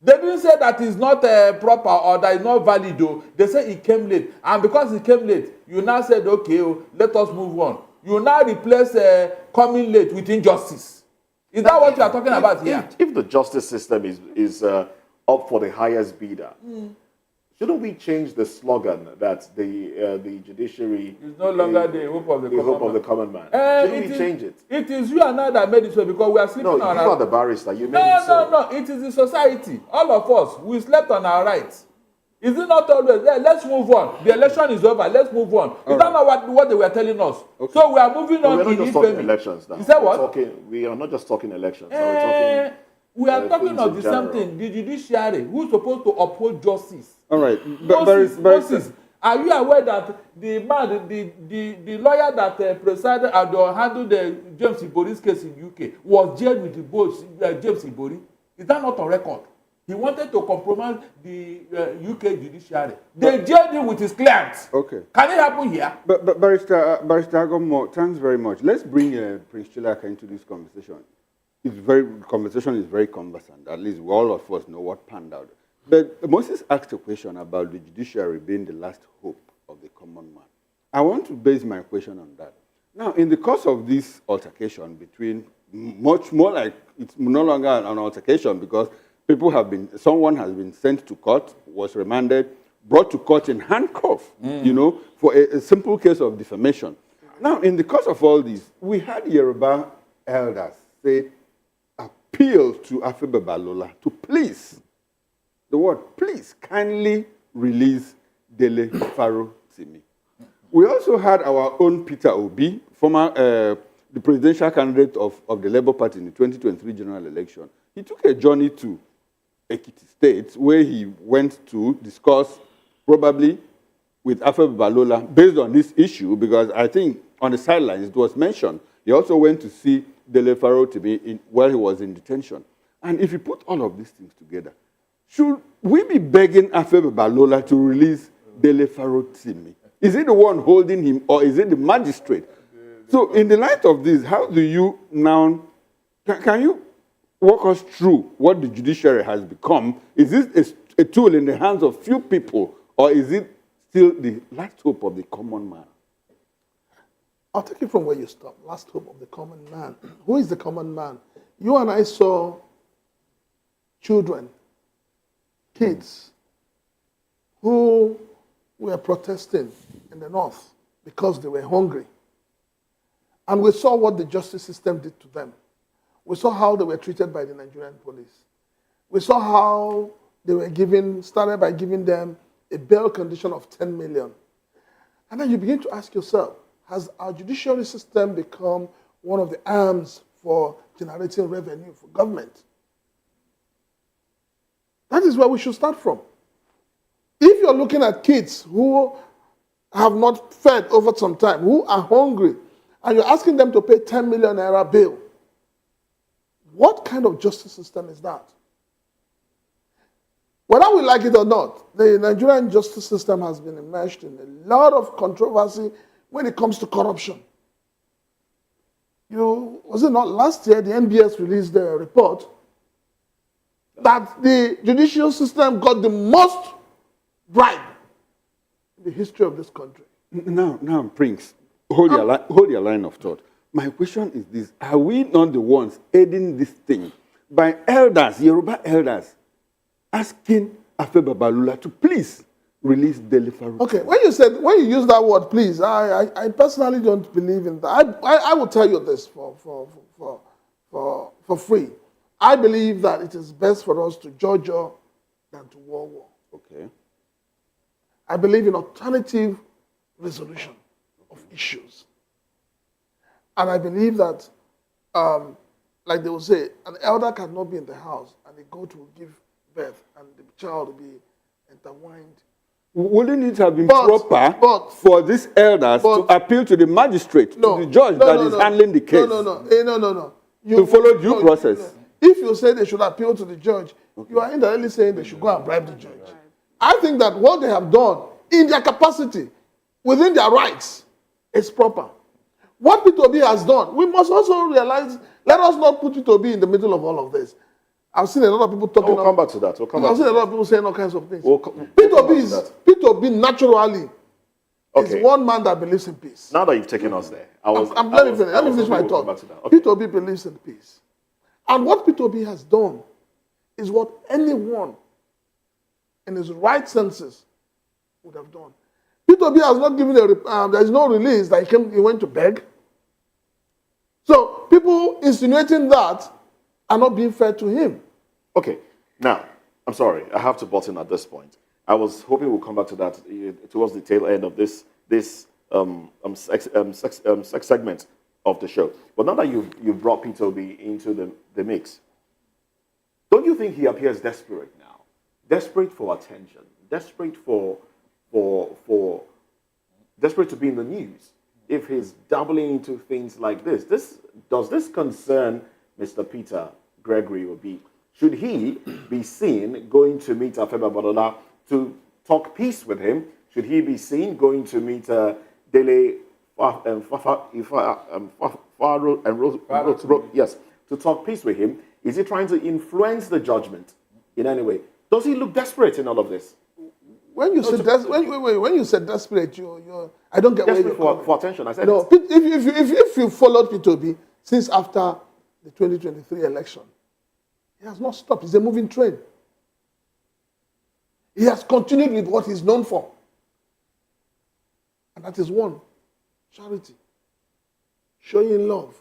They didn't say that it's not proper or that it's not valid. Though. They said it came late. And because it came late, you now said, okay, let us move on. You now replace coming late with injustice. Is that what you are talking about here? If the justice system is up for the highest bidder, shouldn't we change the slogan that the judiciary is no longer the hope of the common man? Shouldn't we change it? It is you and I that made it so because we are sleeping on our... No, you are the barrister. You made it so. No. It is the society. All of us. We slept on our rights. Is it not always, let's move on. The election is over. Let's move on. Is that not what they were telling us? Okay. So we are moving on. We're not just talking elections now. Is that what? We are not just talking elections. Now we're talking. We are talking things of in the general. same thing. The judiciary, who's supposed to uphold justice. All right. Moses, are you aware that the man, the lawyer that presided or handled the James Ibori's case in UK was jailed with the boss, James Ibori? Is that not on record? He wanted to compromise the UK judiciary. They jailed him with his clients. Okay. Can it happen here? But Barrister Agomo, thanks very much. Let's bring Prince Chilaka into this conversation. Conversation is very conversant. At least all of us know what panned out. But Moses asked a question about the judiciary being the last hope of the common man. I want to base my question on that. Now, in the course of this altercation between, much more like it's no longer an altercation because someone has been sent to court, was remanded, brought to court in handcuffs, for a simple case of defamation. Now, in the course of all this, we had Yoruba elders say, appeal to Babalola to please, the word please, kindly release Dele Farotimi. We also had our own Peter Obi, the presidential candidate of the Labour Party in the 2023 general election. He took a journey to Ekiti State where he went to discuss probably with Babalola based on this issue, because I think on the sidelines it was mentioned. He also went to see Dele Farotimi while he was in detention. And if you put all of these things together, should we be begging Babalola to release Dele Farotimi? Is it the one holding him or is it the magistrate? So in the light of this, how do you now, can you walk us through what the judiciary has become? Is this a tool in the hands of few people or is it still the last hope of the common man? I'll take it from where you stopped. Last hope of the common man. Who is the common man? You and I saw children, kids, who were protesting in the north because they were hungry. And we saw what the justice system did to them. We saw how they were treated by the Nigerian police. We saw how they were started by giving them a bail condition of 10 million. And then you begin to ask yourself, has our judiciary system become one of the arms for generating revenue for government? That is where we should start from. If you're looking at kids who have not fed over some time, who are hungry, and you're asking them to pay 10 million naira bail, what kind of justice system is that? Whether we like it or not, the Nigerian justice system has been immersed in a lot of controversy when it comes to corruption. Was it not last year the NBS released a report that the judicial system got the most bribe in the history of this country? Now, Prince, hold your line of thought. My question is this: are we not the ones aiding this thing by elders, Yoruba elders, asking Babalola to please release Dele Farotimi? Okay, when you use that word, please, I personally don't believe in that. I will tell you this for free. I believe that it is best for us to judge than to war. Okay. I believe in alternative resolution of issues. And I believe that, like they will say, an elder cannot be in the house and they go to give birth and the child will be intertwined. Wouldn't it have been proper for these elders to appeal to the magistrate, to the judge that is handling the case? No. To follow due process. No. If you say they should appeal to the judge, you are indirectly saying they should go and bribe the judge. I think that what they have done in their capacity, within their rights, is proper. What P2B has done, we must also realize, let us not put P2B in the middle of all of this. I've seen a lot of people talking. We'll come back to that. I've seen a lot of people saying all kinds of things. P2B naturally is one man that believes in peace. Now that you've taken us there, let me finish my thought. P2B believes in peace. And what P2B has done is what anyone in his right senses would have done. P2B has not given there is no release that he went to beg. So people insinuating that are not being fair to him. Okay, now, I'm sorry, I have to butt in at this point. I was hoping we'll come back to that towards the tail end of this segment of the show. But now that you've brought Peter Obi into the mix, don't you think he appears desperate now? Desperate for attention, desperate desperate to be in the news. If he's dabbling into things like this, does this concern Mr. Peter Gregory Obi? Should he be seen going to meet Afeba Babalola to talk peace with him? Should he be seen going to meet Dele yes, to talk peace with him? Is he trying to influence the judgment in any way? Does he look desperate in all of this? When you said when you said desperate, I don't get desperate where you're for attention. I said no. If you followed Peter Obi since after the 2023 election, he has not stopped. He's a moving train. He has continued with what he's known for, and that is one, charity, showing love,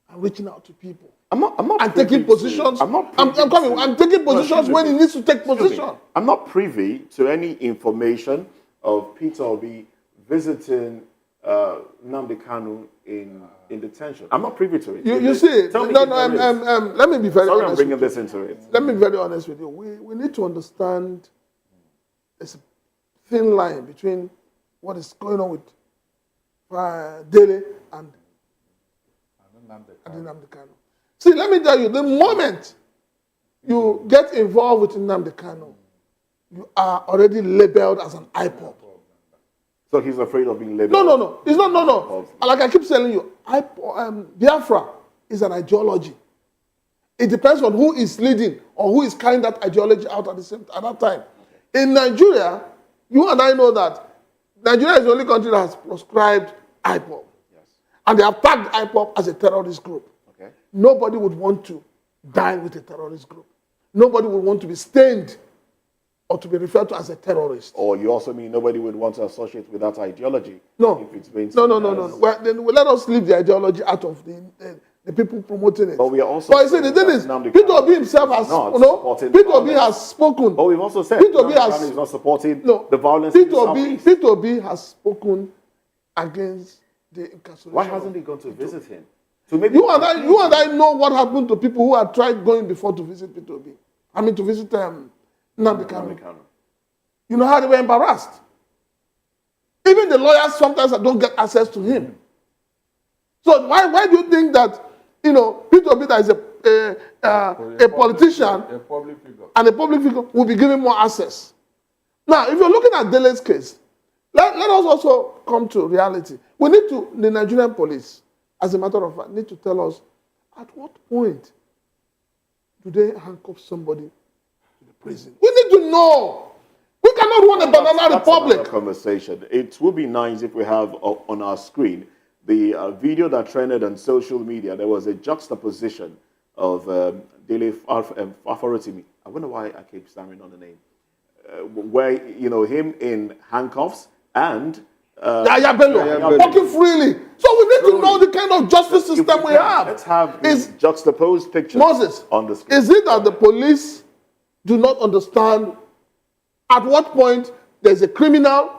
and reaching out to people. I'm not taking positions. I'm taking positions when he needs to take position. I'm not privy to any information of Peter Obi visiting Nnamdi Kanu in detention. I'm not privy to it. You see, let me be very Sorry, honest. I'm bringing this into it. Let me be very honest with you. We need to understand there's a thin line between what is going on with Dele and Nnamdi Kanu. See, let me tell you, the moment you get involved with Nnamdi Kanu, you are already labeled as an IPOB. So he's afraid of being labeled? No. It's not, no. Like I keep telling you, Biafra is an ideology. It depends on who is leading or who is carrying that ideology out at that time. In Nigeria, you and I know that Nigeria is the only country that has proscribed IPOB. Yes. And they have tagged IPOB as a terrorist group. Okay. Nobody would want to dine with a terrorist group. Nobody would want to be stained or to be referred to as a terrorist. Or you also mean nobody would want to associate with that ideology? No. If it's been No. Well, then let us leave the ideology out of the people promoting it. But we are also. But you see, the thing is, Peter Obi himself has, Peter Obi has spoken. But we've also said Peter Obi is not supporting the violence in the Southeast. Peter Obi has spoken against the incarceration. Why hasn't he gone to visit him? To maybe you and I know what happened to people who had tried going before to visit Peter Obi. I mean, to visit Nnamdi Kanu. You know how they were embarrassed. Even the lawyers sometimes don't get access to him. So why do you think that Peter Obi is a politician, a public figure, and a public figure will be given more access? Now, if you're looking at Dele's case, let us also come to reality. We need to, the Nigerian police, as a matter of fact, need to tell us at what point do they handcuff somebody to the prison? We need to know. We cannot run a banana republic. That's conversation. It would be nice if we have on our screen the video that trended on social media. There was a juxtaposition of Dele Farotimi. I wonder why I keep stammering on the name. Where him in handcuffs and Yaya Bello walking freely. So we need to know the kind of justice system we have. Let's have these juxtaposed pictures on the screen. Is it that the police do not understand at what point there's a criminal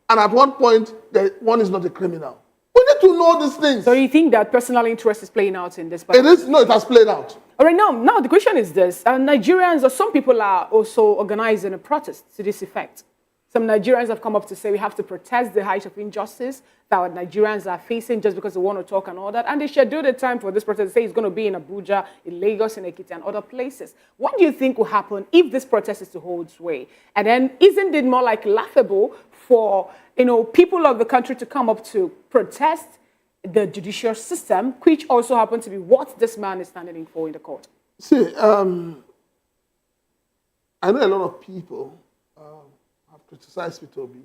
and at what point one is not a criminal? We need to know these things. So you think that personal interest is playing out in this? It is. No, it has played out. All right, now the question is this. Nigerians, or some people are also organizing a protest to this effect. Some Nigerians have come up to say we have to protest the height of injustice that our Nigerians are facing just because they want to talk and all that. And they scheduled a time for this protest. They say it's going to be in Abuja, in Lagos, in Ekiti, and other places. What do you think will happen if this protest is to hold sway? And then isn't it more like laughable for people of the country to come up to protest the judicial system, which also happens to be what this man is standing in for in the court? See, I know a lot of people have criticized Peter Obi,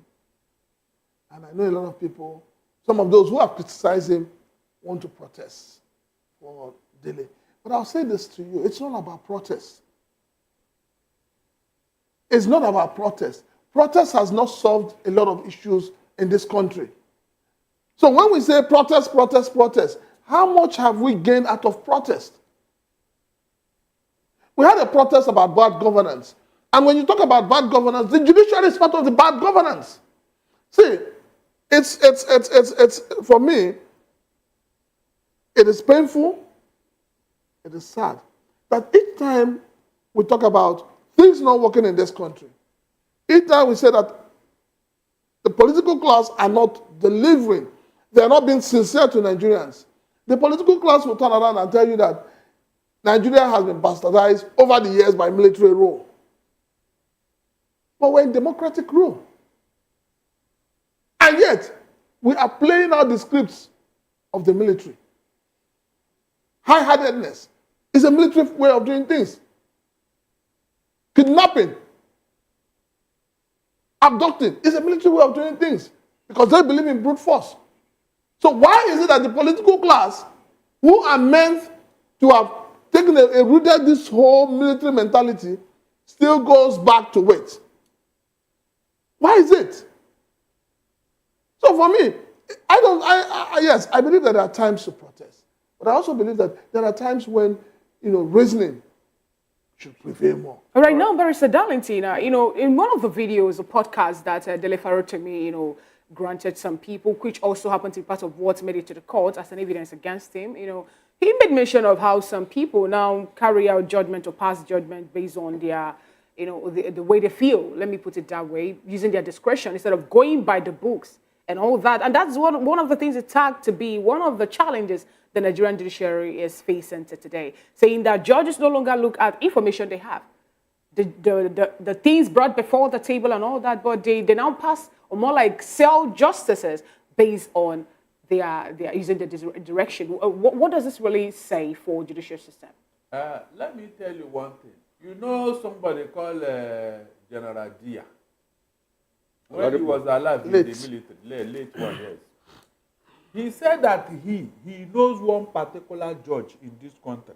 and I know a lot of people, some of those who have criticized him want to protest for Dele. But I'll say this to you, it's not about protest. It's not about protest. Protest has not solved a lot of issues in this country. So when we say protest, how much have we gained out of protest? We had a protest about bad governance, And when you talk about bad governance, the judiciary is part of the bad governance. See, it's for me, it is painful, it is sad that each time we talk about things not working in this country, each time we say that the political class are not delivering, they are not being sincere to Nigerians, the political class will turn around and tell you that Nigeria has been bastardized over the years by military rule. But we're in democratic rule. And yet, we are playing out the scripts of the military. High-handedness is a military way of doing things. Kidnapping, abducting is a military way of doing things because they believe in brute force. So why is it that the political class, who are meant to have taken a rooted this whole military mentality, still goes back to it? Why is it? So for me, yes, I believe that there are times to protest, but I also believe that there are times when, reasoning should prevail more. All right, now, Barrister Darlington, in one of the videos, a podcast that Dele Farotimi, granted some people, which also happened to be part of what made it to the court as an evidence against him, he made mention of how some people now carry out judgment or pass judgment based on their, the way they feel, let me put it that way, using their discretion instead of going by the books and all that. And that's one of the things it tagged to be one of the challenges the Nigerian judiciary is facing today, saying that judges no longer look at information they have, the things brought before the table and all that, but they now pass, or more like sell justices based on their using the direction. What does this really say for judicial system? Let me tell you one thing. Somebody called General Dia. When he was alive in the military, late one, yes. He said that he knows one particular judge in this country.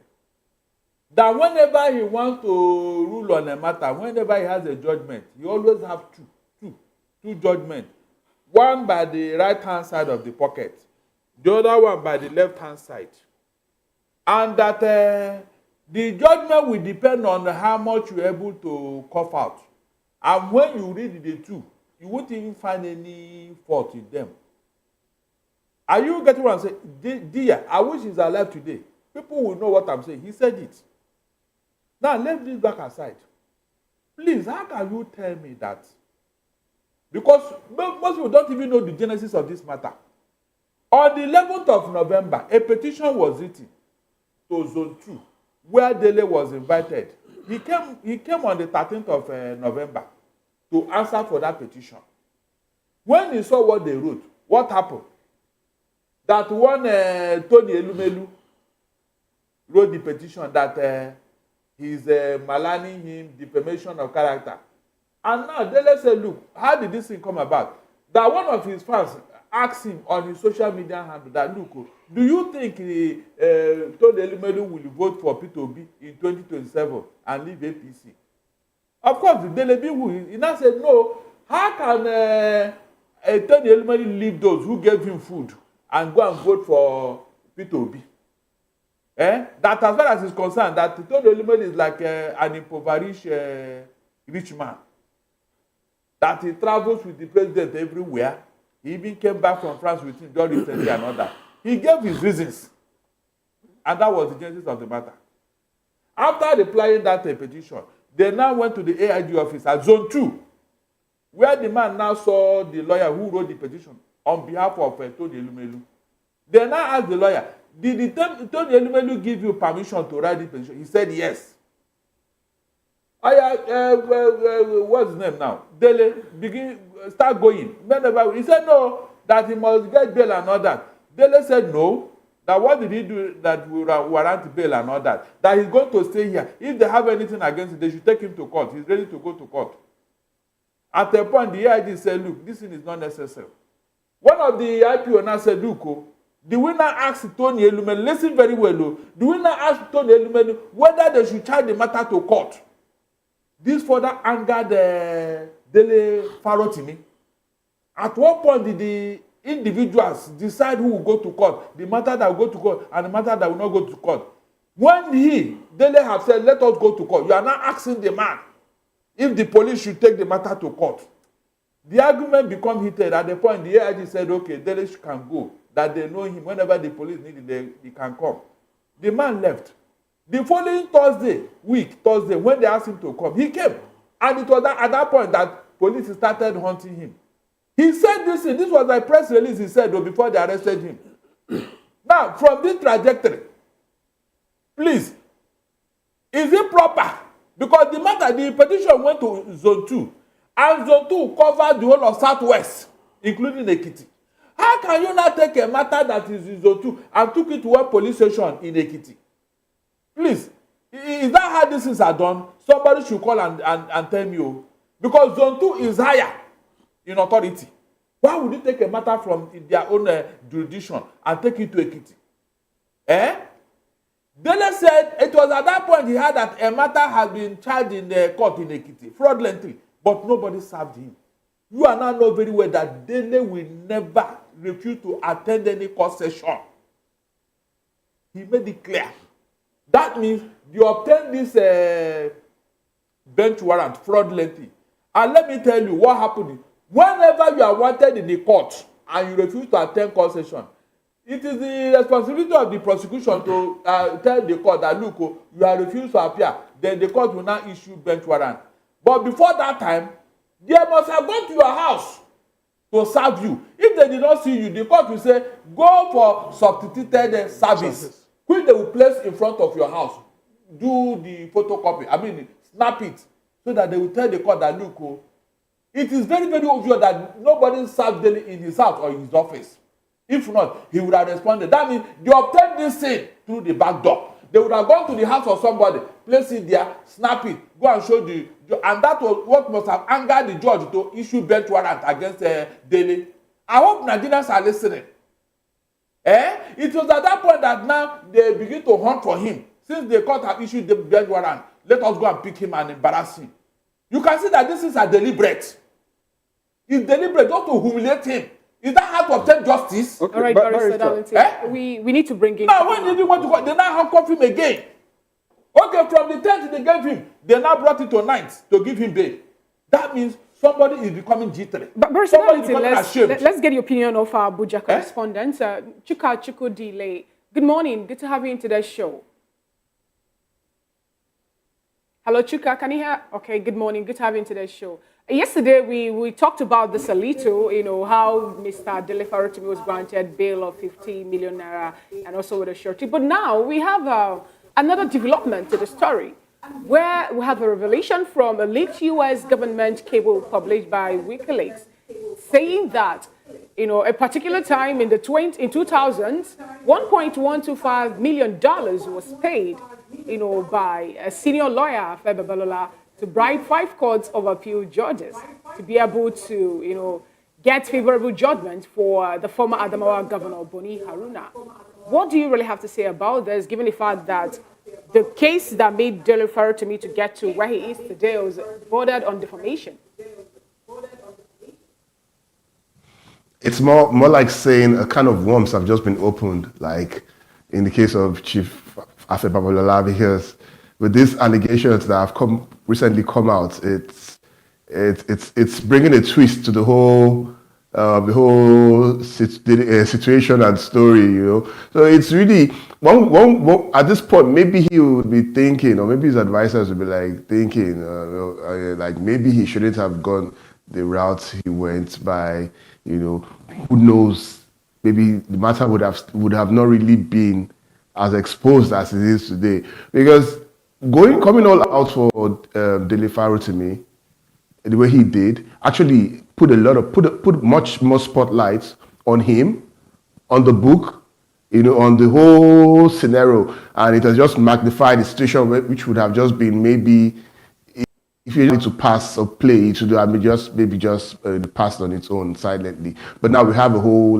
That whenever he wants to rule on a matter, whenever he has a judgment, he always have two judgments. One by the right-hand side of the pocket, the other one by the left-hand side. And that the judgment will depend on how much you're able to cough out. And when you read the two, you won't even find any fault in them. Are you getting what I'm saying? Dear, I wish he's alive today. People will know what I'm saying. He said it. Now, leave this back aside. Please, how can you tell me that? Because most people don't even know the genesis of this matter. On the 11th of November, a petition was written to Zone 2, where Dele was invited. He came on the 13th of November to answer for that petition. When he saw what they wrote, what happened? That one Tony Elumelu wrote the petition that he's maligning him, defamation of character. And now Dele said, look, how did this thing come about? That one of his fans asked him on his social media handle that, look, do you think Tony Elumelu will vote for P2B in 2027 and leave APC? Of course, Dele he now said, no, how can Tony Elumelu leave those who gave him food and go and vote for P2B? That as far as he's concerned, that Tony Elumelu is like an impoverished rich man. That he travels with the president everywhere. He even came back from France with him just recently and all that. He gave his reasons. And that was the genesis of the matter. After replying that petition, they now went to the AIG office at Zone 2, where the man now saw the lawyer who wrote the petition on behalf of Tony Elumelu. They now asked the lawyer, did Tony Elumelu give you permission to write this petition? He said yes. What's his name now? Dele start going. Whenever he said no, that he must get bail and all that. Dele said no. That what did he do that will warrant bail and all that? That he's going to stay here. If they have anything against it, they should take him to court. He's ready to go to court. At a point, the AIG said, look, this thing is not necessary. One of the IPO now said, look, the winner asked Tony Elumelu, listen very well, the winner asked Tony Elumelu whether they should charge the matter to court. This further angered Dele Farotimi. At what point did the individuals decide who will go to court, the matter that will go to court and the matter that will not go to court? When Dele have said, let us go to court, you are now asking the man if the police should take the matter to court. The argument become heated at the point the AIG said, okay, Dele can go, that they know him. Whenever the police need him, he can come. The man left. The following Thursday, when they asked him to come, he came. And it was at that point that police started hunting him. He said this was a press release he said before they arrested him. Now, from this trajectory, please, is it proper? Because the petition went to Zone 2, and Zone 2 covered the whole of Southwest, including Ekiti. How can you not take a matter that is in Zone 2 and took it to one police station in Ekiti? Please, is that how these things are done? Somebody should call and tell me. Because Zone 2 is higher in authority. Why would you take a matter from their own jurisdiction and take it to Ekiti? Dele said it was at that point he heard that a matter had been charged in the court in Ekiti, fraudulently, but nobody served him. You and I know very well that Dele will never refuse to attend any court session. He made it clear. That means you obtained this bench warrant fraudulently. And let me tell you what happened. Whenever you are wanted in the court and you refuse to attend court session, it is the responsibility of the prosecution to tell the court that, look, you are refused to appear. Then the court will now issue bench warrant. But before that time, they must have gone to your house to serve you. If they did not see you, the court will say, go for substituted service, which they will place in front of your house. Do the photocopy, snap it, so that they will tell the court that, look, it is very, very obvious that nobody served Dele in his house or in his office. If not, he would have responded. That means they obtained this thing through the back door. They would have gone to the house of somebody, place it there, snap it, go and show the judge. And that was what must have angered the judge to issue bench warrant against Dele. I hope Nigerians are listening. It was at that point that now they begin to hunt for him. Since the court have issued the bench warrant, let us go and pick him and embarrass him. You can see that this is a deliberate. It's deliberate just to humiliate him. Is that how to obtain justice? Okay, all right, Barrister Darlington. We need to bring in... Now, when they didn't want to go, they now handcuff him again. Okay, from the 10th they gave him, they now brought it to 9th to give him bail. That means somebody is becoming jittery. But Barrister Darlington, let's get the opinion of our Abuja correspondent, Chuka Chukwudile. Good morning. Good to have you in today's show. Hello, Chuka. Can you hear? Okay, good morning. Good to have you in today's show. Yesterday, we talked about this a little, how Mr. Dele Farotimi was granted bail of 50 million naira and also with a surety. But now we have another development to the story where we have a revelation from a leaked U.S. government cable published by Wikileaks saying that, a particular time in 2000, $1.125 million was paid, by a senior lawyer, Babalola, to bribe 5 courts of appeal judges to be able to, get favorable judgment for the former Adamawa governor, Boni Haruna. What do you really have to say about this, given the fact that the case that made Dele Farotimi to get to where he is today was bordered on defamation? It's more like saying a kind of worms have just been opened, like in the case of Chief Afe Babalola, because with these allegations that have recently come out, it's bringing a twist to the whole situation and story, So it's really one at this point. Maybe he would be thinking, or maybe his advisors would be like thinking, like maybe he shouldn't have gone the route he went by. Who knows? Maybe the matter would have not really been as exposed as it is today, because coming all out for Dele Farotimi, the way he did, actually put much more spotlight on him, on the book, on the whole scenario, and it has just magnified the situation which would have just been maybe, if you need to pass or play, to do, just passed on its own silently. But now we have a whole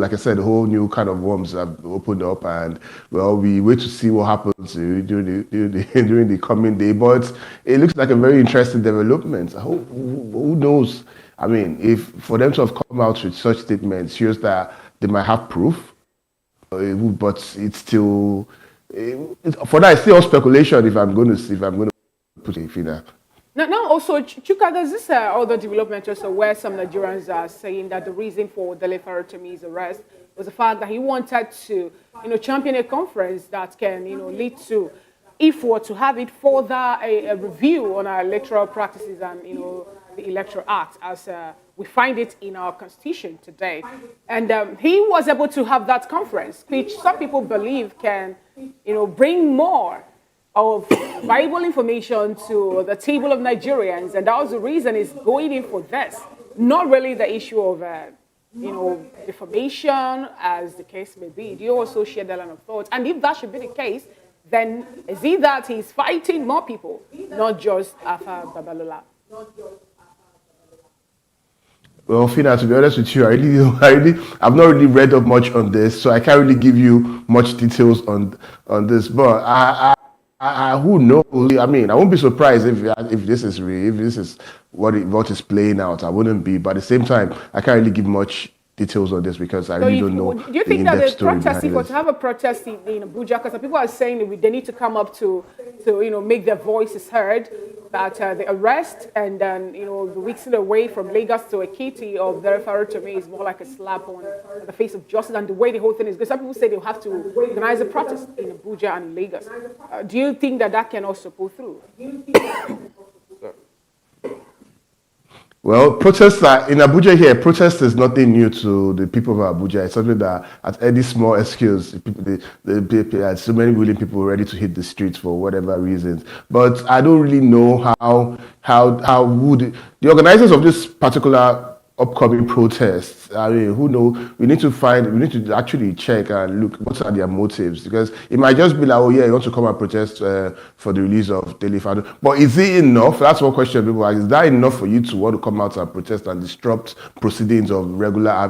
new kind of worms that have opened up, and we wait to see what happens during the coming day. But it looks like a very interesting development. Who knows? If for them to have come out with such statements shows that they might have proof, but it's still for that. It's still all speculation. If I'm going to put it in there. Now also, Chuka, there's this other development also where some Nigerians are saying that the reason for Dele Farotimi's arrest was the fact that he wanted to, champion a conference that can, lead to, if we were to have it, further a review on our electoral practices and, the Electoral Act as we find it in our constitution today. And he was able to have that conference, which some people believe can, bring more of valuable information to the table of Nigerians, and that was the reason he's going in for this. Not really the issue of, defamation, as the case may be. Do you also share that line of thought? And if that should be the case, then is it that he's fighting more people, not just Alpha Babalola? Well, Fina, to be honest with you, I've not really read up much on this, so I can't really give you much details on this. But who knows? I mean, I won't be surprised if this is real, if this is what is playing out. I wouldn't be, but at the same time, I can't really give much details on this because I really don't know. Do you think that the protest, if to have a protest in Abuja, because people are saying that they need to come up to make their voices heard, that the arrest and then the weeks away from Lagos to Ekiti of the Farotimi is more like a slap on the face of justice and the way the whole thing is. Because some people say they'll have to organize a protest in Abuja and Lagos. Do you think that can also pull through? Well, protests in Abuja here. Protest is nothing new to the people of Abuja. It's something that at any small excuse, so many willing people ready to hit the streets for whatever reasons. But I don't really know how would the organizers of this particular upcoming protests, I mean, who knows? We need to actually check and look what are their motives, because it might just be like, oh yeah, you want to come and protest for the release of Dele Farotimi. But is it enough? That's one question people ask. Is that enough for you to want to come out and protest and disrupt proceedings of regular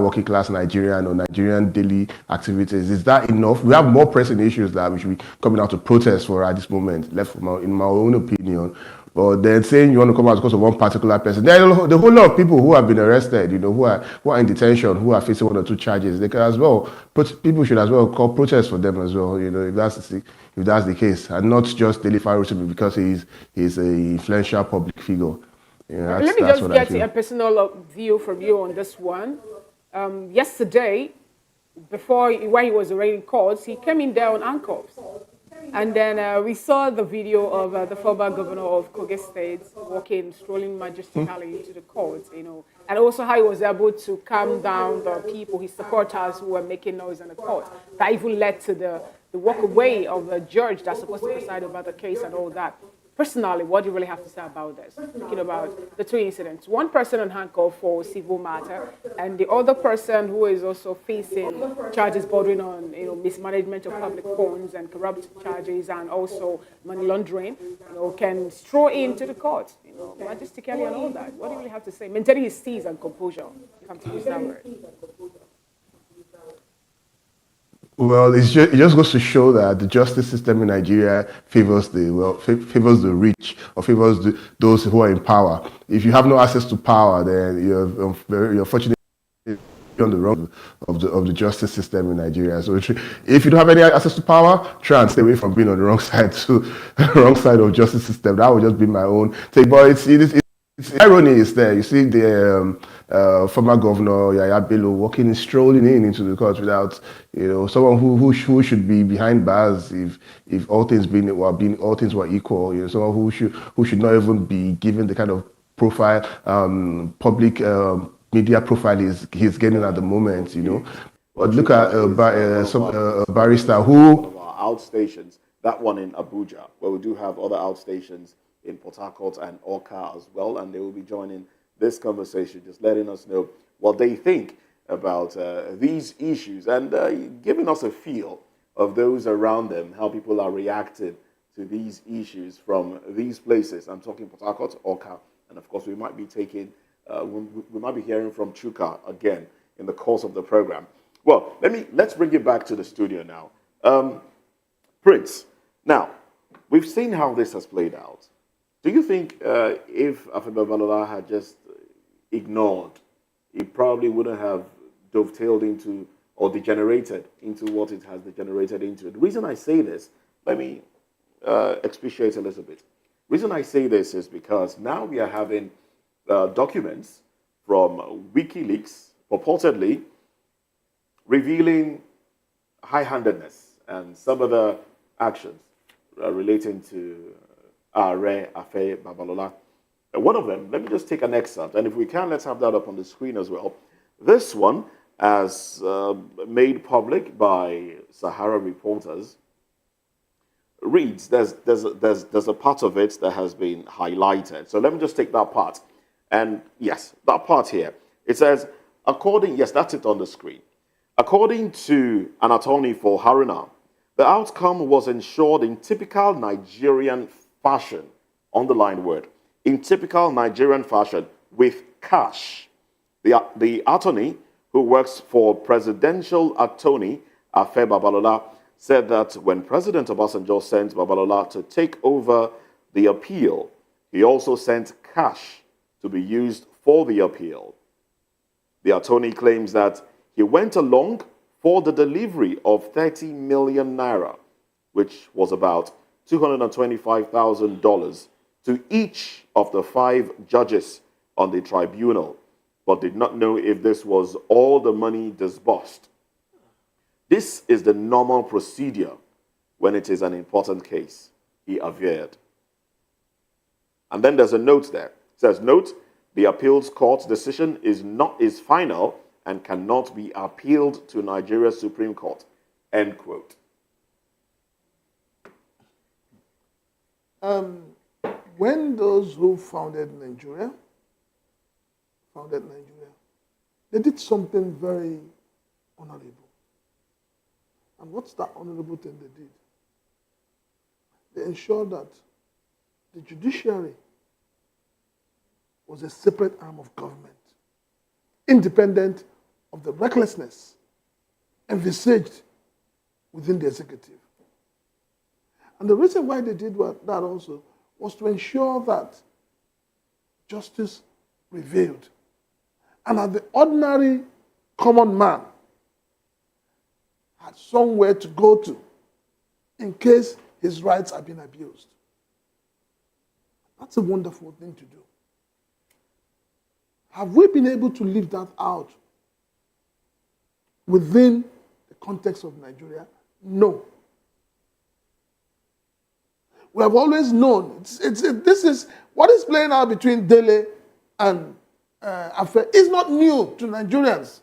working class Nigerian or Nigerian daily activities? Is that enough? We have more pressing issues that we should be coming out to protest for at this moment, in my own opinion. But then saying you want to come out because of one particular person, there are the whole lot of people who have been arrested, who are in detention, who are facing 1 or 2 charges. They can as well. People should as well call protest for them as well. If that's the case, and not just Dele Farotimi because he's an influential public figure. Let me just get a personal view from you on this one. Yesterday, when he was already in court, he came in there on handcuffs. And then we saw the video of the former governor of Kogi State strolling majestically into the court, and also how he was able to calm down the people, his supporters who were making noise in the court. That even led to the walk away of the judge that's supposed to preside over the case and all that. Personally, what do you really have to say about this? Thinking about the 2 incidents. One person on handcuff for civil matter, and the other person who is also facing charges bordering on mismanagement of public funds and corrupt charges and also money laundering, can stroll into the court, majestically and all that. What do you really have to say? Maintaining his steeze and composure, if I'm to use that word. Well, it just goes to show that the justice system in Nigeria favors the rich, or favors those who are in power. If you have no access to power, then you're fortunately on the wrong of the justice system in Nigeria. So if you don't have any access to power, try and stay away from being on the wrong side of justice system. That would just be my own take. But it's irony is there. You see the former governor Yaya Bello strolling into the court without someone who should be behind bars if all things were equal. Someone who should not even be given the kind of profile public media profile he's getting at the moment. But look at some barrister who our outstations. That one in Abuja, where we do have other outstations in Port Harcourt and Oka as well, and they will be joining this conversation, just letting us know what they think about these issues and giving us a feel of those around them, how people are reacting to these issues from these places. I'm talking Port Harcourt, Oka, and of course we might be we might be hearing from Chuka again in the course of the program. Well, let's bring it back to the studio now. Prince, now we've seen how this has played out. Do you think if Babalola had just ignored, it probably wouldn't have dovetailed into or degenerated into what it has degenerated into? The reason I say this, let me expatiate a little bit. Reason I say this is because now we are having documents from WikiLeaks purportedly revealing high-handedness and some other actions relating to Are Afe Babalola. One of them, let me just take an excerpt, and if we can, let's have that up on the screen as well. This one, as made public by Sahara reporters, reads, there's a part of it that has been highlighted. So let me just take that part. And yes, that part here. It says, yes, that's it on the screen. According to an attorney for Haruna, the outcome was ensured in typical Nigerian fashion, underlined word, in typical Nigerian fashion, with cash. The attorney, who works for presidential attorney Afe Babalola, said that when President Obasanjo sent Babalola to take over the appeal, he also sent cash to be used for the appeal. The attorney claims that he went along for the delivery of 30 million naira, which was about $225,000, to each of the 5 judges on the tribunal, but did not know if this was all the money disbursed. This is the normal procedure when it is an important case, he averred. And then there's a note there. It says, note, the appeals court's decision is final and cannot be appealed to Nigeria's Supreme Court, end quote. When those who founded Nigeria, they did something very honorable. And what's that honorable thing they did? They ensured that the judiciary was a separate arm of government, independent of the recklessness envisaged within the executive. And the reason why they did that also was to ensure that justice prevailed, and that the ordinary common man had somewhere to go to in case his rights have been abused. That's a wonderful thing to do. Have we been able to live that out within the context of Nigeria? No. We have always known, this is what is playing out between Dele and Afe is not new to Nigerians.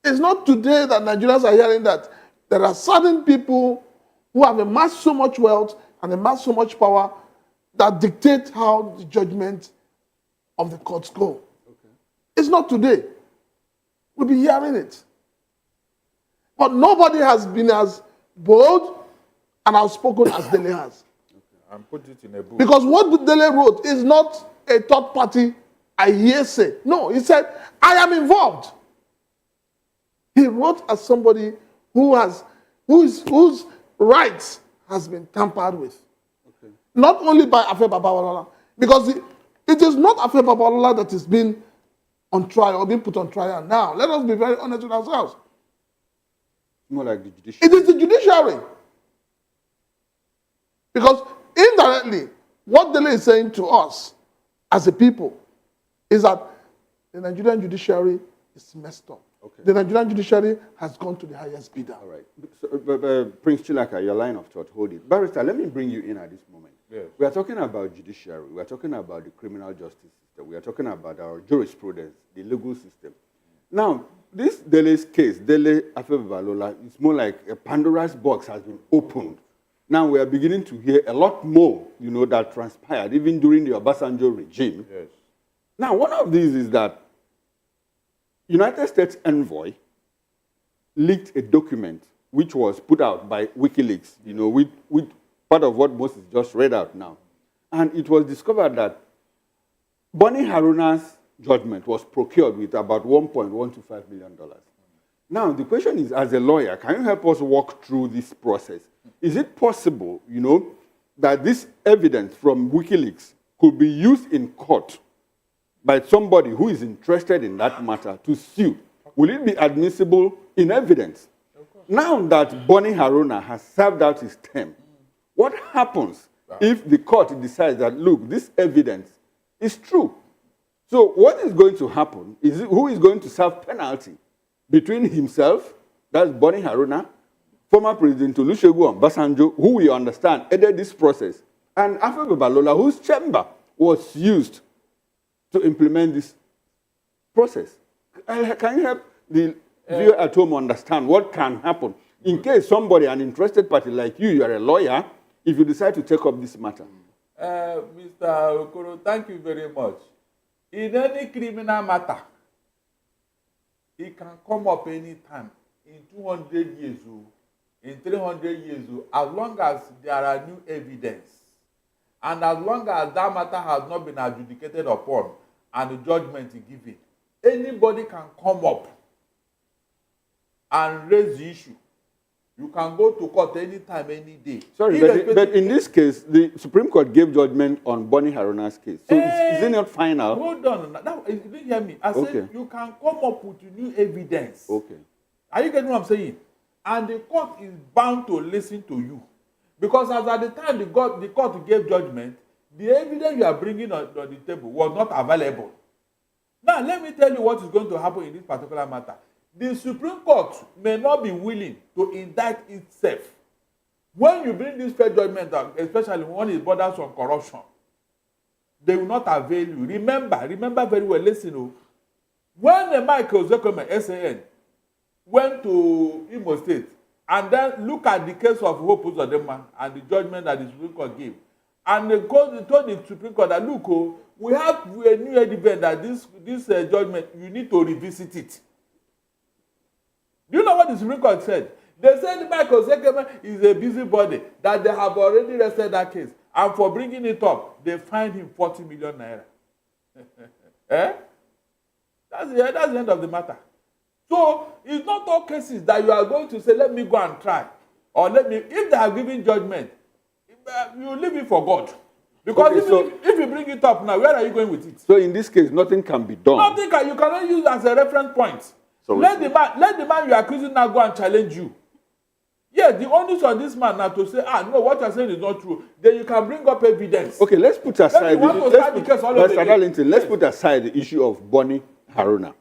It's not today that Nigerians are hearing that there are certain people who have amassed so much wealth and amassed so much power that dictate how the judgment of the courts go. Okay. It's not today. We'll be hearing it. But nobody has been as bold and outspoken as Dele has. Okay. And put it in a book. Because what Dele wrote is not a third party, I hear say. No, he said, I am involved. He wrote as somebody whose rights has been tampered with. Okay. Not only by Afe Babalola, because it is not Afe Babalola that is being on trial or being put on trial now. Let us be very honest with ourselves. More like the judiciary. It is the judiciary. Because indirectly, what Dele is saying to us as a people is that the Nigerian judiciary is messed up. Okay. The Nigerian judiciary has gone to the highest bidder. All right. So, Prince Chilaka, your line of thought, hold it. Barrister, let me bring you in at this moment. Yes. We are talking about judiciary. We are talking about the criminal justice system. We are talking about our jurisprudence, the legal system. Now, this Dele's case, Dele Afe Babalola, it's more like a Pandora's box has been opened. Now we are beginning to hear a lot more, that transpired, even during the Obasanjo regime. Yes. Now, one of these is that United States envoy leaked a document which was put out by WikiLeaks, with part of what Moses just read out now. And it was discovered that Bonny Haruna's judgment was procured with about $1.125 million. Now, the question is, as a lawyer, can you help us walk through this process? Is it possible, that this evidence from WikiLeaks could be used in court by somebody who is interested in that matter to sue? Will it be admissible in evidence? Now that Bonny Haruna has served out his term, what happens if the court decides that, look, this evidence is true. So what is going to happen is who is going to serve penalty between himself, that's Boni Haruna, former President Olusegun Obasanjo, who we understand ended this process, and Alpha Babalola, whose chamber was used to implement this process. Can you help the viewer at home understand what can happen in case somebody, an interested party like you are a lawyer, if you decide to take up this matter? Mr. Okoro, thank you very much. In any criminal matter, it can come up anytime, in 200 years, in 300 years, as long as there are new evidence, and as long as that matter has not been adjudicated upon and the judgment is given, anybody can come up and raise the issue. You can go to court anytime, any day. Sorry, but in this case, the Supreme Court gave judgment on Boni Haruna's case. So is it not final? Hold on. You didn't hear me. I said you can come up with new evidence. Okay. Are you getting what I'm saying? And the court is bound to listen to you. Because as at the time the court gave judgment, the evidence you are bringing on the table was not available. Now, let me tell you what is going to happen in this particular matter. The Supreme Court may not be willing to indict itself. When you bring this fair judgment, especially when it borders on corruption, they will not avail you. Remember very well, listen. When Michael Zekome, SAN, went to Imo State, and then look at the case of Hope Uzodinma and the judgment that the Supreme Court gave, and they told the Supreme Court that, look, we have a new evidence that this judgment, you need to revisit it. Do you know what the Supreme Court said? They said Michael Zekeme is a busybody, that they have already rested that case. And for bringing it up, they fined him 40 million naira. That's the end of the matter. So it's not all cases that you are going to say, let me go and try. Or if they have given judgment, you leave it for God. Because if you bring it up now, where are you going with it? So in this case, nothing can be done. You cannot use it as a reference point. So let the man you are accusing now go and challenge you. Yes, the onus on this man now to say, no, what you're saying is not true. Then you can bring up evidence. Okay, let's put aside let's put aside the issue of Boni Haruna.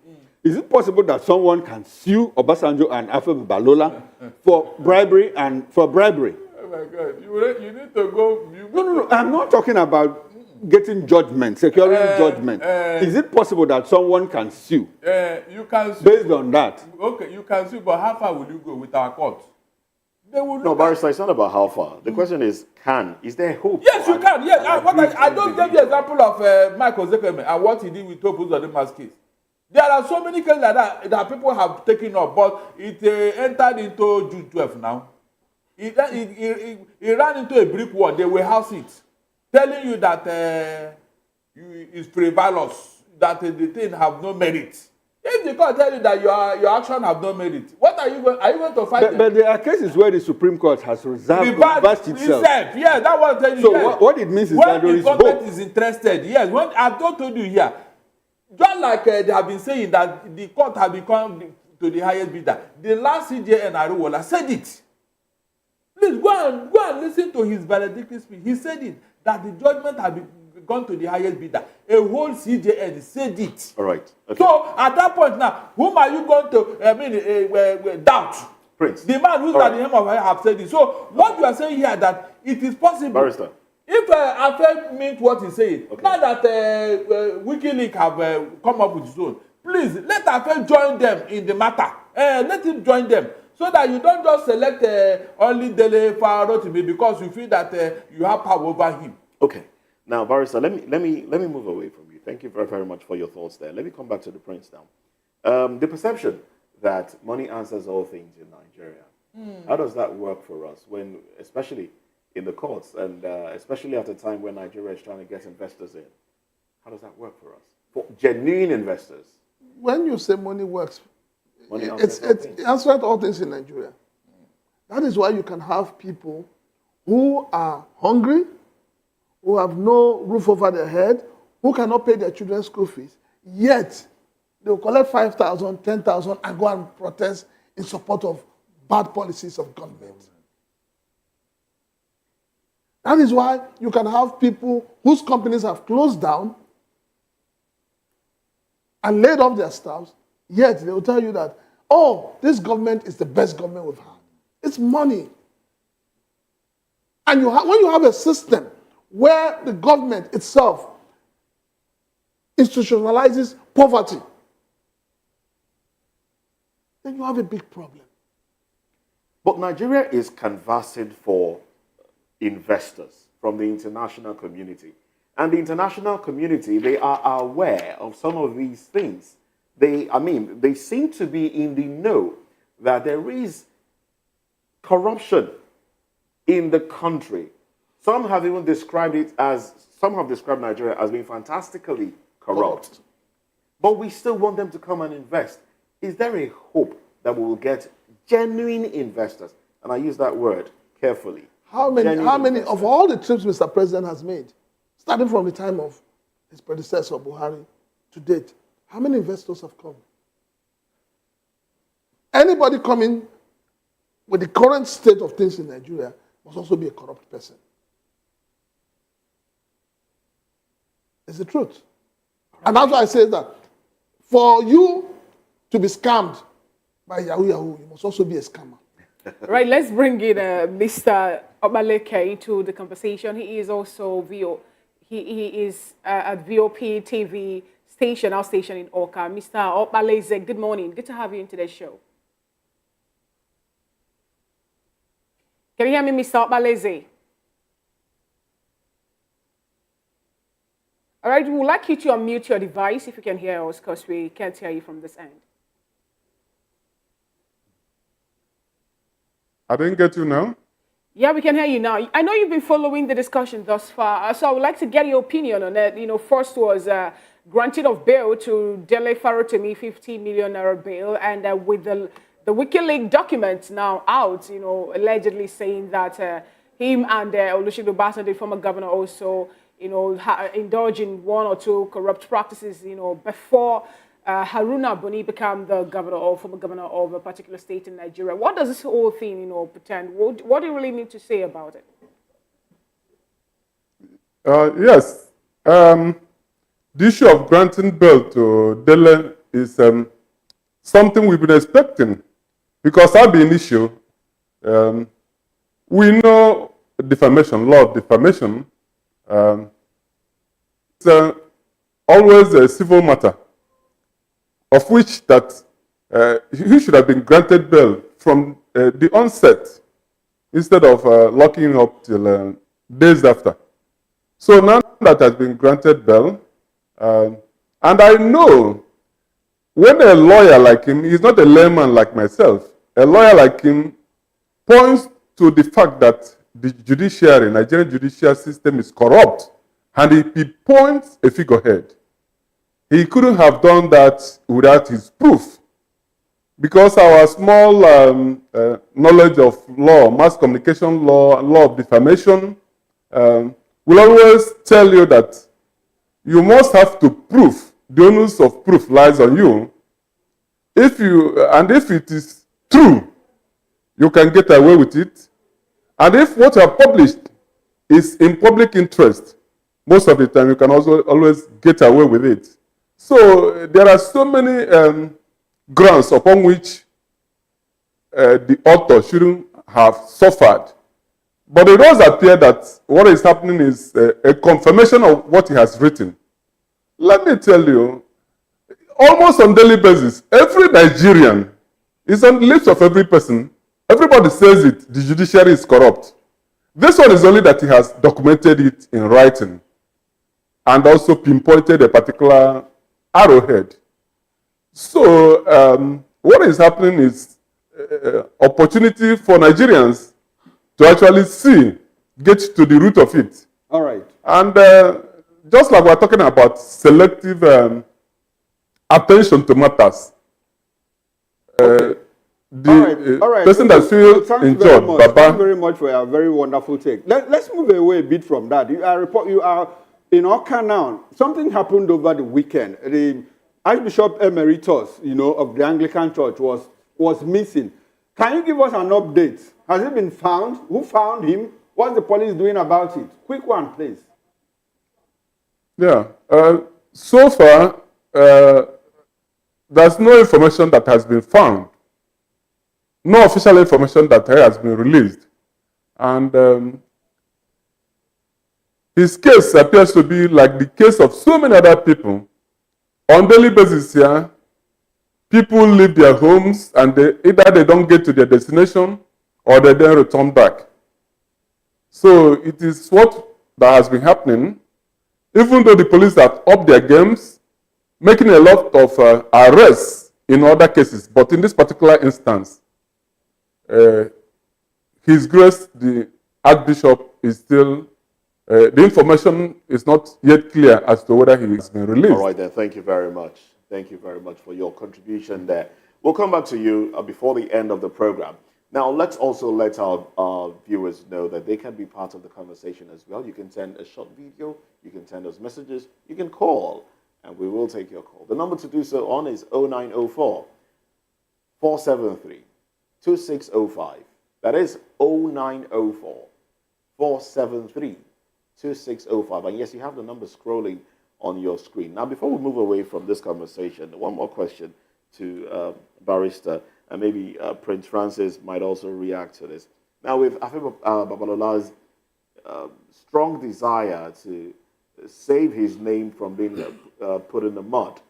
Is it possible that someone can sue Obasanjo and Alpha Babalola for bribery and for bribery? Oh my God, you need to go. No. I'm not talking about getting judgment, securing judgment. Is it possible that someone can sue? You can sue. Based on that. Okay, you can sue, but how far will you go with our court? No, Barrister, it's not about how far. The question is, is there hope? Yes, you can. Yes, I just gave the example of Michael Zekeme and what he did with Hope Uzodinma's case. There are so many cases like that people have taken up, but it entered into June 12 now. It ran into a brick wall. They will house it, telling you that it's frivolous, that the thing have no merit. If the court tell you that your action have no merit, what are you going to fight them? But there are cases where the Supreme Court has reversed itself. Yeah, that was telling you. So what it means is that there is hope. When the government is interested, yes. When I've told you here, just like they have been saying that the court have become to the highest bidder, the last CJN Aruwola said it. Please go and listen to his valedictory speech. He said it, that the judgment have gone to the highest bidder. A whole CJN said it. All right. Okay. So at that point now, whom are you going to doubt? Prince. The man who's at the helm of fire have said it. So what you are saying here that it is possible. Barrister. If Afe meant what he's saying, now that Wikileaks have come up with his own, please let Afe join them in the matter. Let him join them. So that you don't just select only Dele Farotimi because you feel that you have power over him. Okay. Now, Barrister, let me move away from you. Thank you very, very much for your thoughts there. Let me come back to the Prince now. The perception that money answers all things in Nigeria. How does that work for us when, especially in the courts, and especially at a time when Nigeria is trying to get investors in? How does that work for us? For genuine investors. When you say money works, money it answers all things in Nigeria. That is why you can have people who are hungry, who have no roof over their head, who cannot pay their children's school fees, yet they will collect 5,000, 10,000 and go and protest in support of bad policies of government. That is why you can have people whose companies have closed down and laid off their staffs, yet they will tell you that, oh, this government is the best government we've had. It's money. And when you have a system where the government itself institutionalizes poverty, then you have a big problem. But Nigeria is canvassing for investors from the international community. And the international community, they are aware of some of these things. They seem to be in the know that there is corruption in the country. Some have even described Nigeria as being fantastically corrupt. But we still want them to come and invest. Is there a hope that we will get genuine investors? And I use that word carefully. How many of all the trips Mr. President has made, starting from the time of his predecessor, Buhari, to date, how many investors have come? Anybody coming with the current state of things in Nigeria must also be a corrupt person. It's the truth. And that's why I say that for you to be scammed by Yahoo Yahoo, you must also be a scammer. Right, let's bring in Mr. Obaleke to the conversation. He is also he is at VOP TV station, our station in Oka. Mr. Obaleze, good morning. Good to have you in today's show. Can you hear me, Mr. Obaleze? All right, we would like you to unmute your device if you can hear us, because we can't hear you from this end. I didn't get you now. Yeah, we can hear you now. I know you've been following the discussion thus far, so I would like to get your opinion on it. You know, first was granting of bail to Dele Farotimi, 50 million naira bail, and with the Wikileaks documents now out, you know, allegedly saying that him and Olusegun Obasanjo, the former governor, also, you know, indulge in one or two corrupt practices, you know, before Haruna Boni became the governor or former governor of a particular state in Nigeria. What does this whole thing, you know, pretend? What do you really need to say about it? Yes. The issue of granting bail to Dele is something we've been expecting, because that being an issue, we know defamation, law of defamation, it's always a civil matter, of which that he should have been granted bail from the onset instead of locking him up till days after. So now that has been granted bail, and I know when a lawyer like him, he's not a layman like myself, a lawyer like him points to the fact that the judiciary, Nigerian judicial system is corrupt, and he points a figurehead. He couldn't have done that without his proof, because our small knowledge of law, mass communication law, law of defamation, will always tell you that you must have to prove. The onus of proof lies on you. If it is true, you can get away with it. And if what you have published is in public interest, most of the time you can also always get away with it. So there are so many grounds upon which the author shouldn't have suffered. But it does appear that what is happening is a confirmation of what he has written. Let me tell you, almost on a daily basis, every Nigerian is on the lips of every person. Everybody says it, the judiciary is corrupt. This one is only that he has documented it in writing and also pinpointed a particular arrowhead. So what is happening is opportunity for Nigerians to actually get to the root of it. All right. And just like we're talking about selective attention to matters, Okay. All right. person that feels injured, Thank you very much for a very wonderful take. Let's move away a bit from that. You are in Oka now. Something happened over the weekend. The Archbishop Emeritus, you know, of the Anglican Church was missing. Can you give us an update? Has he been found? Who found him? What's the police doing about it? Quick one, please. Yeah. So far, there's no information that has been found. No official information that has been released. And his case appears to be like the case of so many other people. On daily basis here, people leave their homes and either they don't get to their destination or they then return back. So it is what that has been happening. Even though the police have upped their games, making a lot of arrests in other cases, but in this particular instance, His Grace, the Archbishop, is still, the information is not yet clear as to whether he has been released. All right, then. Thank you very much. Thank you very much for your contribution there. We'll come back to you before the end of the program. Now, let's also let our viewers know that they can be part of the conversation as well. You can send a short video, you can send us messages, you can call, and we will take your call. The number to do so on is 0904 473 2605. That is 0904 473 2605. And yes, you have the number scrolling on your screen. Now, before we move away from this conversation, one more question to Barrister, and maybe Prince Francis might also react to this. Now, with Babalola's strong desire to save his name from being put in the mud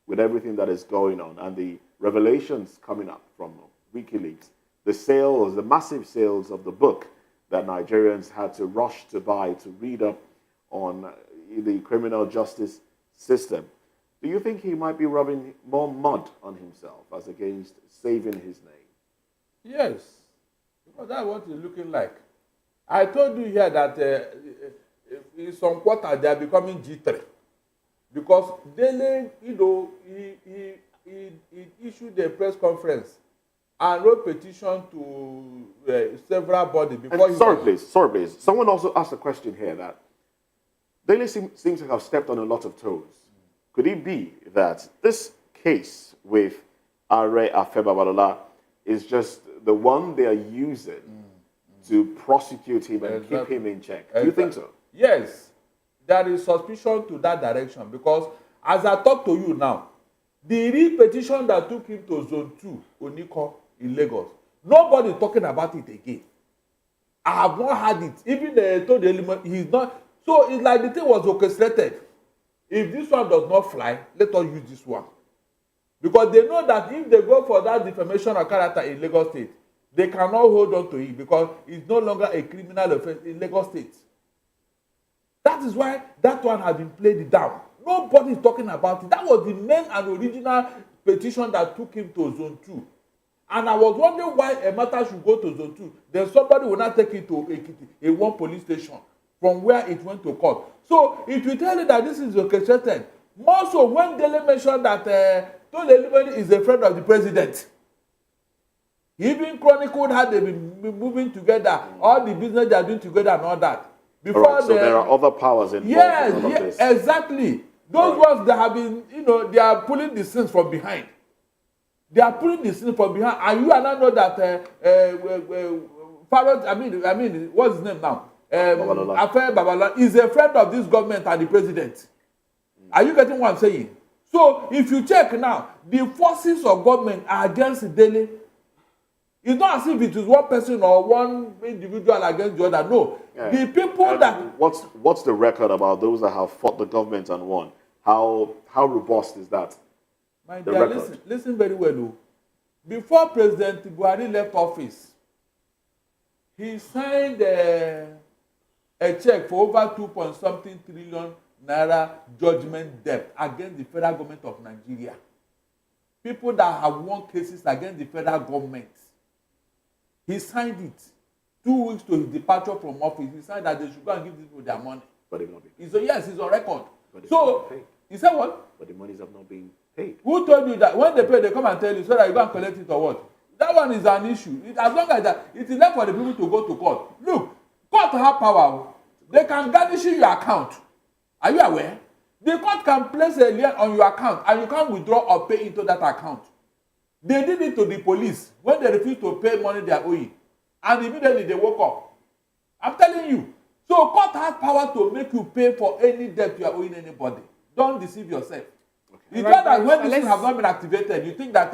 with everything that is going on and the revelations coming up from Wikileaks, the sales, the massive sales of the book that Nigerians had to rush to buy to read up on the criminal justice system, do you think he might be rubbing more mud on himself as against saving his name? Yes, because that's what it's looking like. I told you here that in some quarter they are becoming G3 because Dele, he issued a press conference and wrote petition to several bodies. Sorry, please. Someone also asked a question here that Dele seems to have stepped on a lot of toes. Could it be that this case with Are Babalola is just the one they are using to prosecute him and keep him in check? Do you think so? Yes, there is suspicion to that direction because as I talk to you now, the real petition that took him to Zone 2, Oniko, in Lagos, nobody is talking about it again. I have not had it. Even told the element, he's not. So it's like the thing was orchestrated. If this one does not fly, let us use this one. Because they know that if they go for that defamation of character in Lagos State, they cannot hold on to it because it's no longer a criminal offense in Lagos State. That is why that one has been played down. Nobody is talking about it. That was the main and original petition that took him to Zone 2. And I was wondering why a matter should go to Zone 2. Then somebody will not take it to a one police station from where it went to court. So it will tell you that this is orchestrated. More so when Dele mentioned that Tony Elibeli is a friend of the president. He even chronicled how they've been moving together, all the business they are doing together and all that. Before all right, so there are other powers involved in all of this. Exactly. Those ones that have been, they are pulling the scenes from behind. They are pulling the scenes from behind. And you and I know that Farotimi, what's his name now? Babalola is a friend of this government and the president. Are you getting what I'm saying? So if you check now, the forces of government are against Dele. It's not as if it is one person or one individual against the other. No. Yeah. The people that... What's the record about those that have fought the government and won? How robust is that? My dear, listen very well. Though. Before President Buhari left office, he signed a check for over 2.something trillion naira judgment debt against the federal government of Nigeria. People that have won cases against the federal government. He signed it 2 weeks to his departure from office. He signed that they should go and give these people their money. But they've not been paid. Yes, it's on record. So, he said what? But the monies have not been paid. Who told you that when they pay, they come and tell you so that you go and collect it or what? That one is an issue. As long as that, it is left for the people to go to court. Look, court have power. They can garnish your account. Are you aware? The court can place a lien on your account and you can't withdraw or pay into that account. They did it to the police when they refused to pay money they are owing. And immediately they woke up. I'm telling you. So court has power to make you pay for any debt you are owing anybody. Don't deceive yourself. It's not that when these things have not been activated, you think that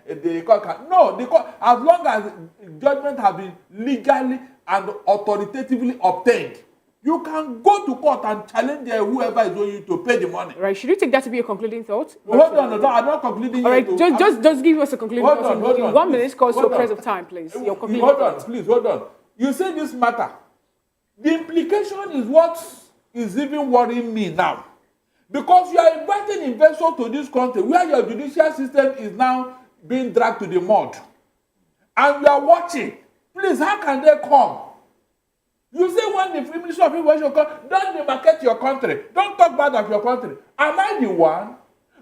the court can. No, the court, as long as judgment have been legally and authoritatively obtained, you can go to court and challenge whoever is owing you to pay the money. Right. Should you take that to be a concluding thought? Hold on, no, I'm not concluding. All right, just give us a concluding thought. Hold on, 1 minute, cause for hold press on. of time, please. Your Hold concluding on, thought. please, hold on. You say this matter. The implication is what is even worrying me now. Because you are inviting investors to this country where your judicial system is now being dragged to the mud. And you are watching. Please, how can they come? You say when the Minister of Information comes, don't demarket your country. Don't talk bad of your country. Am I the one?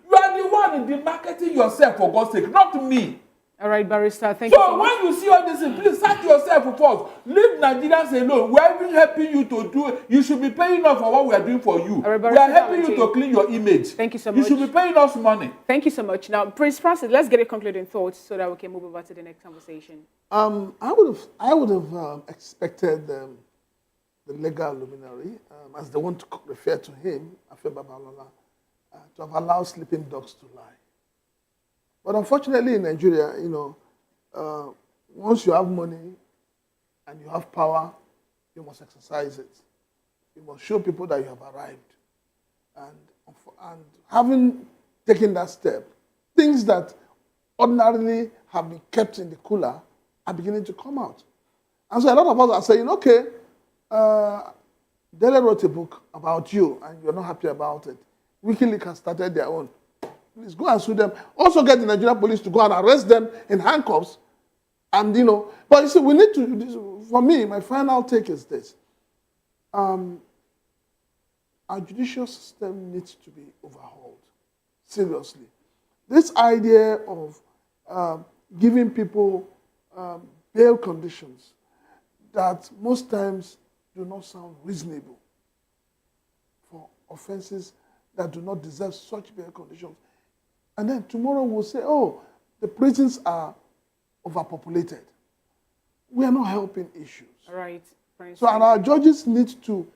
You are the one demarketing yourself, for God's sake, not me. All right, Barrister, thank you so So much. when you see all this, please search yourself first. Leave Nigerians alone. We are even helping you to do it. You should be paying us for what we are doing for you. Right, we are helping you to clean your image. Thank you so You much. should be paying us money. Thank you so much. Now, Prince Francis, let's get a concluding thought so that we can move over to the next conversation. I would have expected the legal luminary, as they want to refer to him, Afe Babalola, to have allowed sleeping dogs to lie. But unfortunately in Nigeria, once you have money and you have power, you must exercise it. You must show people that you have arrived. And having taken that step, things that ordinarily have been kept in the cooler are beginning to come out. And so a lot of us are saying, okay, Dele wrote a book about you and you're not happy about it. Wikileaks has started their own. Please go and sue them. Also get the Nigerian police to go and arrest them in handcuffs. And, but you see, we need to, for me, my final take is this. Our judicial system needs to be overhauled. Seriously. This idea of giving people bail conditions that most times do not sound reasonable for offenses that do not deserve such bail conditions. And then tomorrow we'll say, oh, the prisons are overpopulated. We are not helping issues. All right, Prince. So, and our judges need to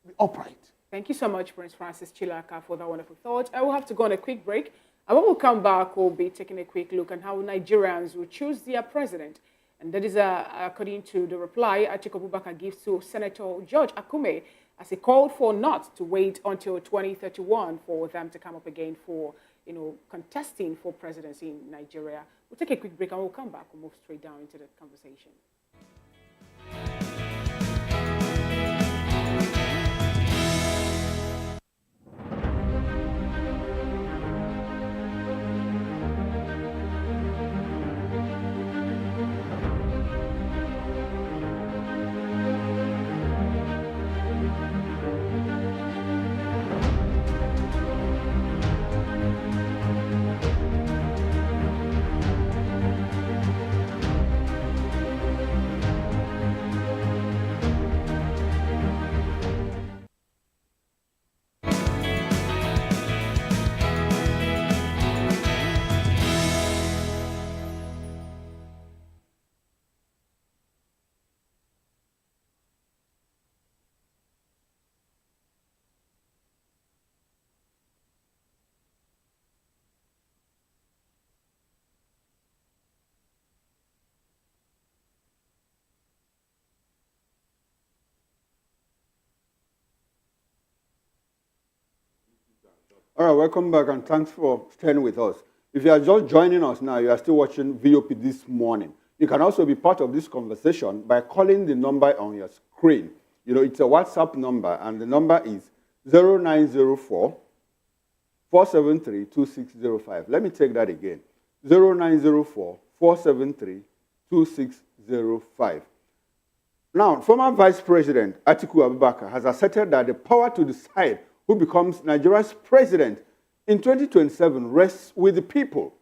be upright. Thank you so much, Prince Francis Chilaka, for that wonderful thought. I will have to go on a quick break. And when we come back, we'll be taking a quick look at how Nigerians will choose their president. And that is according to the reply Atiku Abubakar gives to Senator George Akume as he called for not to wait until 2031 for them to come up again for contesting for presidency in Nigeria. We'll take a quick break and we'll come back. We'll move straight down into the conversation. All right, welcome back and thanks for staying with us. If you are just joining us now, you are still watching VOP this morning. You can also be part of this conversation by calling the number on your screen. It's a WhatsApp number and the number is 0904 473 2605. Let me take that again. 0904 473 2605. Now, former Vice President Atiku Abubakar has asserted that the power to decide who becomes Nigeria's president in 2027 rests with the people.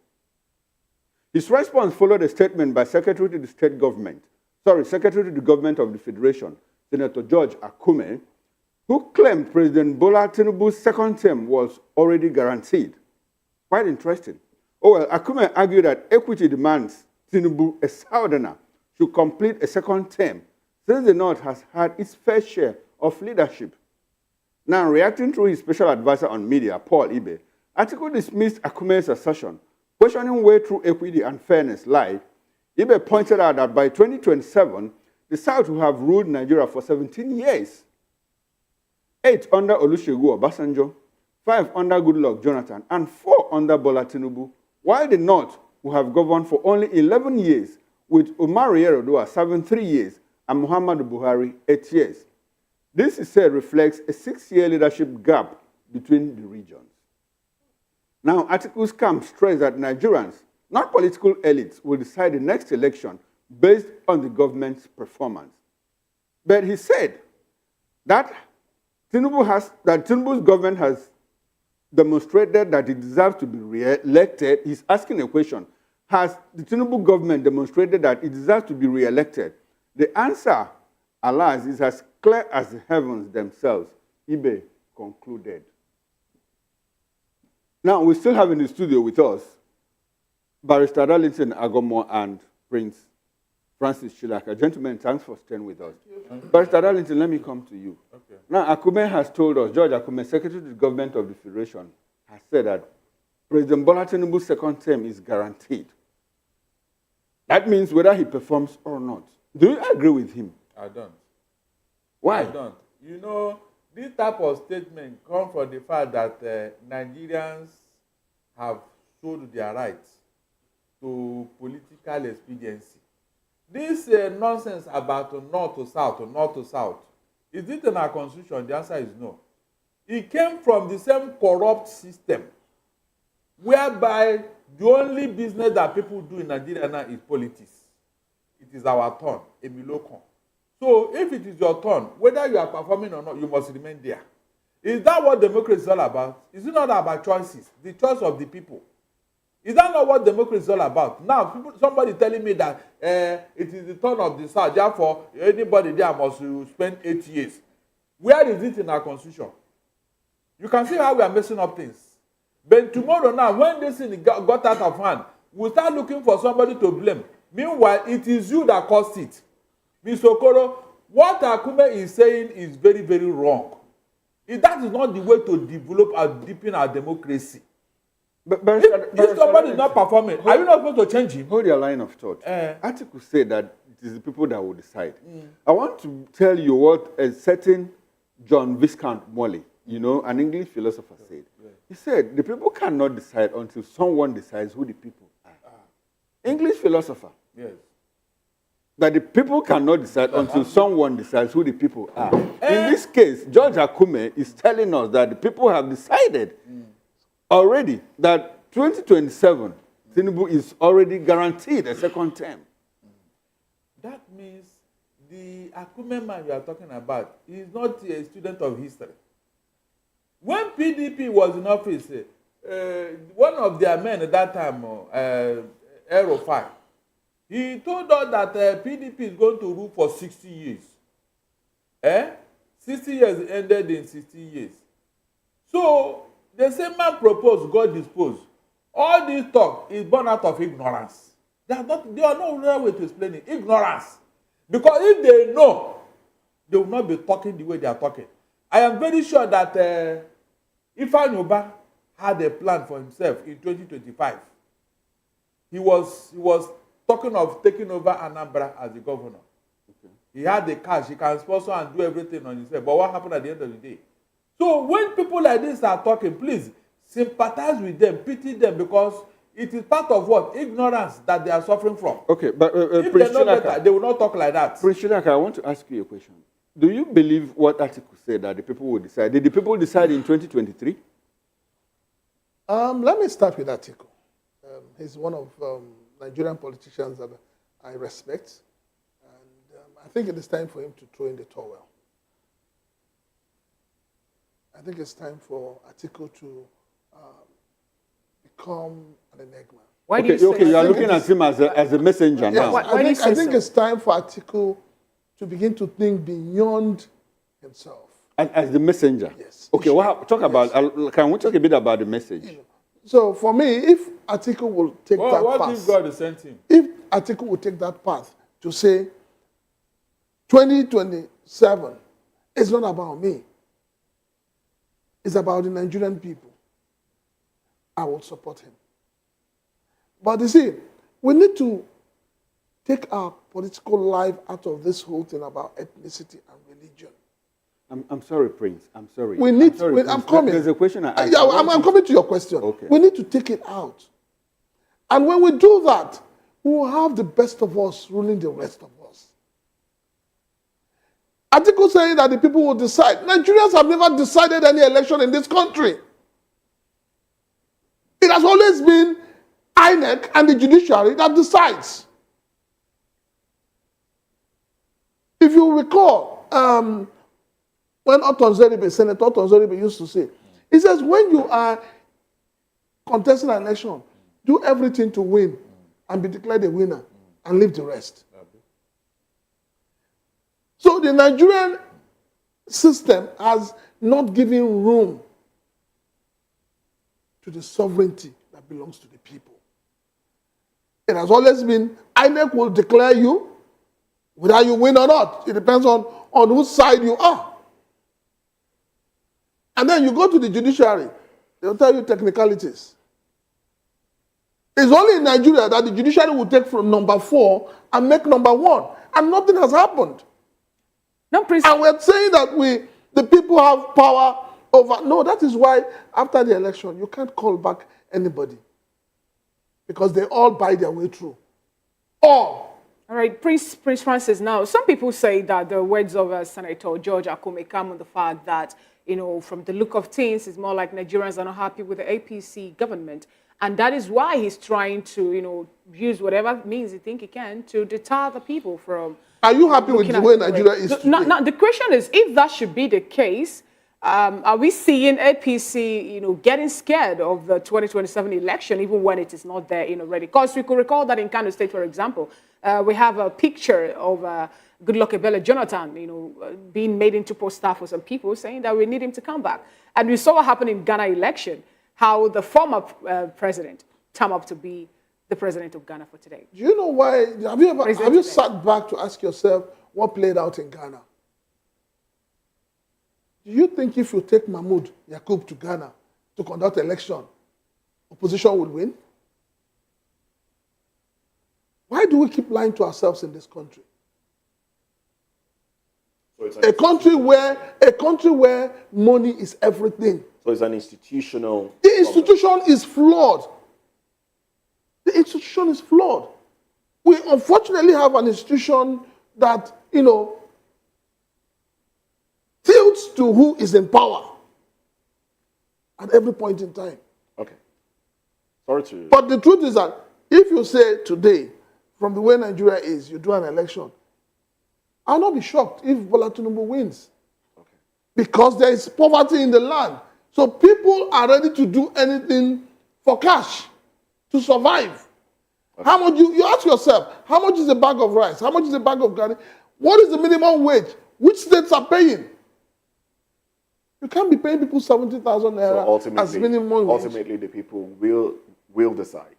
His response followed a statement by Secretary to the Government of the Federation, Senator George Akume, who claimed President Bola Tinubu's second term was already guaranteed. Quite interesting. Akume argued that equity demands Tinubu, a southerner, should complete a second term, says the North has had its fair share of leadership. Now, reacting through his special advisor on media, Paul Ibe, Atiku dismissed Akume's assertion, questioning where true equity and fairness lie. Ibe pointed out that by 2027, the South will have ruled Nigeria for 17 years. 8 under Olusegun Obasanjo, 5 under Goodluck Jonathan, and 4 under Bola Tinubu, while the North will have governed for only 11 years, with Umar Yar'Adua serving 3 years and Muhammadu Buhari 8 years. This, he said, reflects a 6-year leadership gap between the regions. Now, Atiku's camp stressed that Nigerians, not political elites, will decide the next election based on the government's performance. But he said that Tinubu's government has demonstrated that it deserves to be re-elected. He's asking a question. Has the Tinubu government demonstrated that it deserves to be re-elected? The answer, alas, is as clear as the heavens themselves, Ibe concluded. Now, we still have in the studio with us Barrister Darlington Agomo and Prince Francis Chilaka. Gentlemen, thanks for staying with us. Barrister Darlington, let me come to you. Okay. Now, Akume has told us, George Akume, Secretary to the Government of the Federation, has said that President Bola Tinubu's second term is guaranteed. That means whether he performs or not. Do you agree with him? I don't. Why? I don't. You know, this type of statement comes from the fact that Nigerians have sold their rights to political expediency. This nonsense about north to south, is it in our constitution? The answer is no. It came from the same corrupt system whereby the only business that people do in Nigeria now is politics. It is our turn, Emilokon. So if it is your turn, whether you are performing or not, you must remain there. Is that what democracy is all about? Is it not about choices, the choice of the people? Is that not what democracy is all about? Now, somebody telling me that it is the turn of the South, therefore anybody there must spend 8 years. Where is it in our constitution? You can see how we are messing up things. But tomorrow now, when this thing got out of hand, we'll start looking for somebody to blame. Meanwhile, it is you that caused it. Mr. Okoro, what Akume is saying is very, very wrong. That is not the way to develop and deepen our democracy. But if somebody is not performing, are you not supposed to change him? Hold your line of thought. Atiku said that it is the people that will decide. I want to tell you what a certain John Viscount Morley, you know, an English philosopher said. He said, the people cannot decide until someone decides who the people are. English philosopher. Yes. That the people cannot decide until someone decides who the people are. In this case, George Akume is telling us that the people have decided already that 2027, Tinubu is already guaranteed a second term. That means the Akume man you are talking about is not a student of history. When PDP was in office, one of their men at that time, Aerofire, he told us that PDP is going to rule for 60 years. 60 years ended in 60 years. So, the same man proposed, God disposed. All this talk is born out of ignorance. There are no real way to explain it. Ignorance. Because if they know, they will not be talking the way they are talking. I am very sure that Ifeanyi Ubah had a plan for himself in 2025. He was talking of taking over Anambra as the governor. Okay. He had the cash, he can sponsor and do everything on himself. But what happened at the end of the day? So when people like this are talking, please sympathize with them, pity them, because it is part of what? Ignorance that they are suffering from. Okay, but if they know better, they will not talk like that. Prince Chilaka, I want to ask you a question. Do you believe what Atiku said that the people will decide? Did the people decide in 2023? Let me start with Atiku. He's one of Nigerian politicians that I respect. And I think it is time for him to throw in the towel. I think it's time for Atiku to become an enigma. Why do you say you are looking at him as a messenger now. I think it's time for Atiku to begin to think beyond himself. As the messenger? Yes. Okay, can we talk a bit about the message? So for me, if Atiku will take that path. What if God sent him? If Atiku will take that path to say, 2027 is not about me. It's about the Nigerian people. I will support him. But you see, we need to take our political life out of this whole thing about ethnicity and religion. I'm sorry, Prince. I'm sorry. We need. I'm, sorry, I'm coming. There's a question I asked. Yeah, I'm coming to your question. Okay. We need to take it out. And when we do that, we will have the best of us ruling the rest of us. Article saying that the people will decide. Nigerians have never decided any election in this country. It has always been INEC and the judiciary that decides. If you recall, when Senator Otton Zeribe used to say, he says, when you are contesting an election, do everything to win and be declared a winner and leave the rest. So the Nigerian system has not given room to the sovereignty that belongs to the people. It has always been, INEC will declare you whether you win or not. It depends on whose side you are. And then you go to the judiciary, they'll tell you technicalities. It's only in Nigeria that the judiciary will take from number 4 and make number 1. And nothing has happened. No, and we're saying that the people have power over. No, that is why after the election, you can't call back anybody. Because they all buy their way through. All right, Prince Francis, now, some people say that the words of Senator George Akume come on the fact that, from the look of things, it's more like Nigerians are not happy with the APC government. And that is why he's trying to, use whatever means he thinks he can to deter the people from... Are you happy with the way Nigeria is today? Now, the question is, if that should be the case, are we seeing APC, getting scared of the 2027 election, even when it is not there, ready? Because we could recall that in Kano State, for example, we have a picture of Goodluck Ebele Jonathan, being made into poster for some people, saying that we need him to come back. And we saw what happened in Ghana election, how the former president turned up to be the president of Ghana for today. Do you know why? Have you sat back to ask yourself what played out in Ghana? Do you think if you take Mahmoud Yakub to Ghana to conduct election, opposition will win? Why do we keep lying to ourselves in this country? So a country where money is everything. So it's an institutional... The institution is flawed. The institution is flawed. We unfortunately have an institution that, tilts to who is in power at every point in time. Okay. Sorry to... But the truth is that if you say today, from the way Nigeria is, you do an election, I'll not be shocked if Bola Tinubu wins. Okay. Because there is poverty in the land. So people are ready to do anything for cash to survive. Okay. How much you ask yourself, how much is a bag of rice? How much is a bag of garlic? What is the minimum wage? Which states are paying? You can't be paying people 70,000 naira as minimum wage. Ultimately, the people will decide.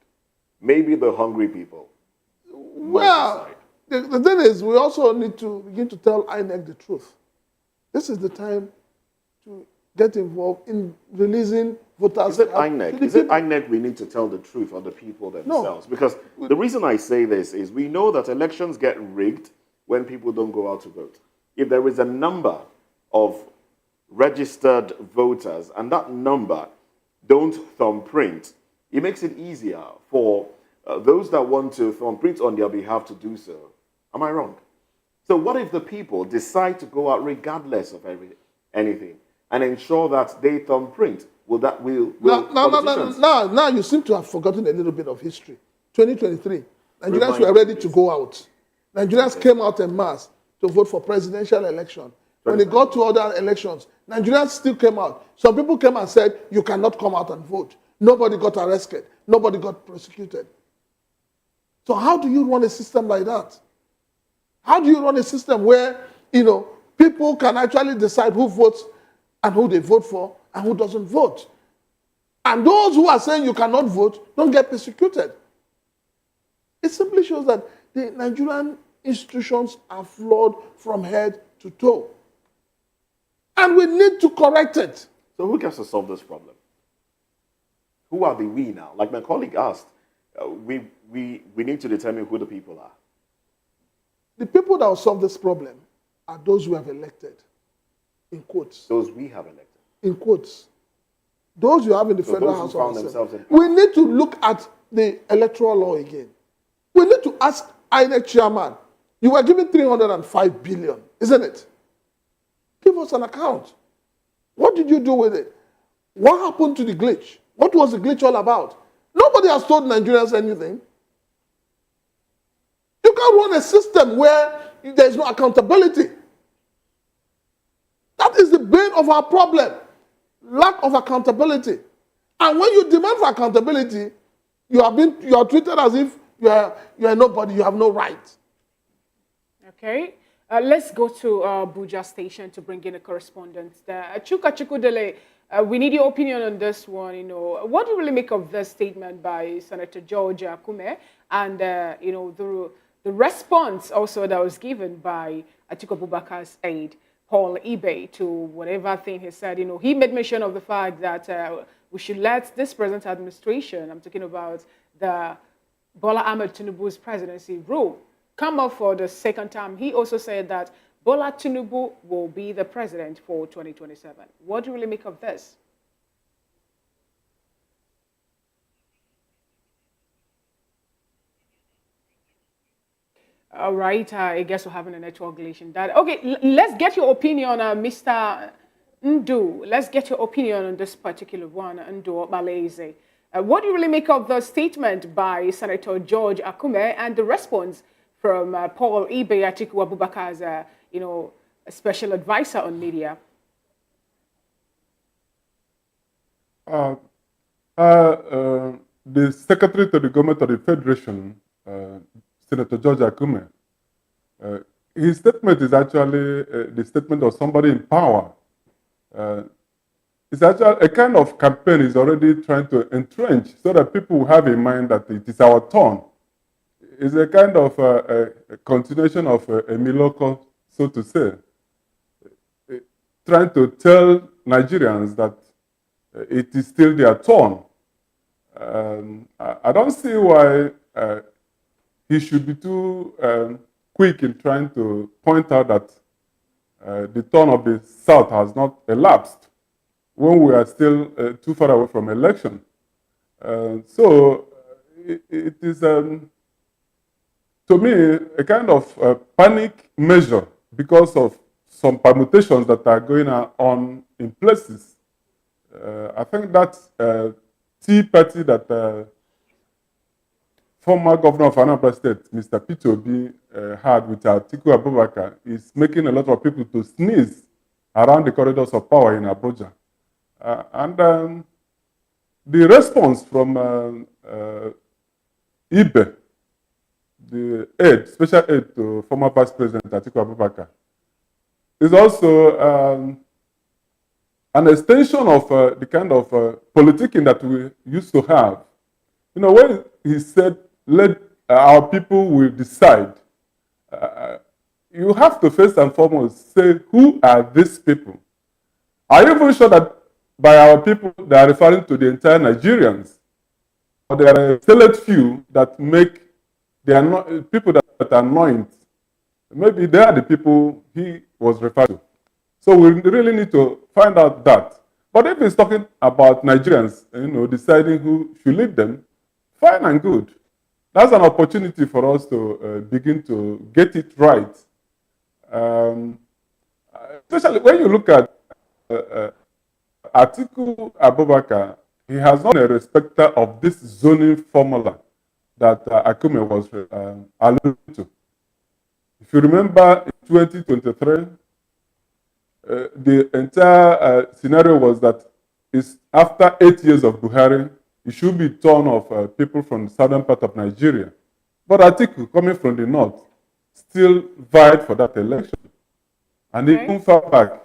Maybe the hungry people. Well, the thing is, we also need to begin to tell INEC the truth. This is the time to get involved in releasing voters. Is it INEC? Is it INEC we need to tell the truth or the people themselves? No. Because the reason I say this is we know that elections get rigged when people don't go out to vote. If there is a number of registered voters and that number don't thumbprint, it makes it easier for those that want to thumbprint on their behalf to do so. Am I wrong? So what if the people decide to go out regardless of anything and ensure that they thumbprint? Now you seem to have forgotten a little bit of history. 2023, Nigerians were ready to go out. Nigerians came out en masse to vote for presidential election. When it got to other elections, Nigerians still came out. Some people came and said, you cannot come out and vote. Nobody got arrested. Nobody got prosecuted. So how do you run a system like that? How do you run a system where, people can actually decide who votes and who they vote for and who doesn't vote? And those who are saying you cannot vote don't get persecuted. It simply shows that the Nigerian institutions are flawed from head to toe. And we need to correct it. So who gets to solve this problem? Who are the we now? Like my colleague asked, we need to determine who the people are. The people that will solve this problem are those who have elected, in quotes. Those we have elected. In quotes. Those you have in the So Federal those who House found of themselves Assembly. in power. We need to look at the electoral law again. We need to ask INEC chairman, you were given 305 billion, isn't it? Give us an account. What did you do with it? What happened to the glitch? What was the glitch all about? Nobody has told Nigerians anything. You can't run a system where there is no accountability. That is the bane of our problem. Lack of accountability. And when you demand for accountability, you are treated as if you are nobody, you have no right. Okay. Let's go to Abuja station to bring in a correspondent there. Chuka Chukudele, we need your opinion on this one. You know, what do you really make of this statement by Senator George Akume, and you know, the response also that was given by Atiku Abubakar's aide, Paul Ibe, to whatever thing he said? You know, he made mention of the fact that we should let this present administration, I'm talking about the Bola Ahmed Tinubu's presidency, rule come up for the second time. He also said that Bola Tinubu will be the president for 2027. What do you really make of this? All right, I guess we're having a network glitch in that. Okay, let's get your opinion, Mr. Ndu. Let's get your opinion on this particular one, Ndu Malaysia. What do you really make of the statement by Senator George Akume and the response from Paul Ibe, Atiku Abubakar's, you know, special advisor on media? The Secretary to the Government of the Federation, Senator George Akume, his statement is actually the statement of somebody in power. It's actually a kind of campaign he's already trying to entrench so that people will have in mind that it is our turn. It's a kind of a continuation of a Miloko, so to say, trying to tell Nigerians that it is still their turn. I don't see why he should be too quick in trying to point out that the turn of the South has not elapsed when we are still too far away from election. So it is, to me, a kind of panic measure because of some permutations that are going on in places. I think that Tea Party that former governor of Anambra State, Mr. Peter Obi, had with Atiku Abubakar is making a lot of people to sneeze around the corridors of power in Abuja. And the response from Ibe, the aide, special aide to former Vice President Atiku Abubakar, is also an extension of the kind of politicking that we used to have. You know, when he said, let our people will decide, you have to first and foremost say, who are these people? Are you even sure that by our people, they are referring to the entire Nigerians? Or there are a select few that make the people that anoint? Maybe they are the people he was referring to. So we really need to find out that. But if he's talking about Nigerians, you know, deciding who should lead them, fine and good. That's an opportunity for us to begin to get it right. Especially when you look at Atiku Abubakar, he has not been a respecter of this zoning formula that Akume was alluding to. If you remember, in 2023, the entire scenario was that after 8 years of Buhari, it should be turn of people from the southern part of Nigeria. But Atiku, coming from the north, still vied for that election. And even far back,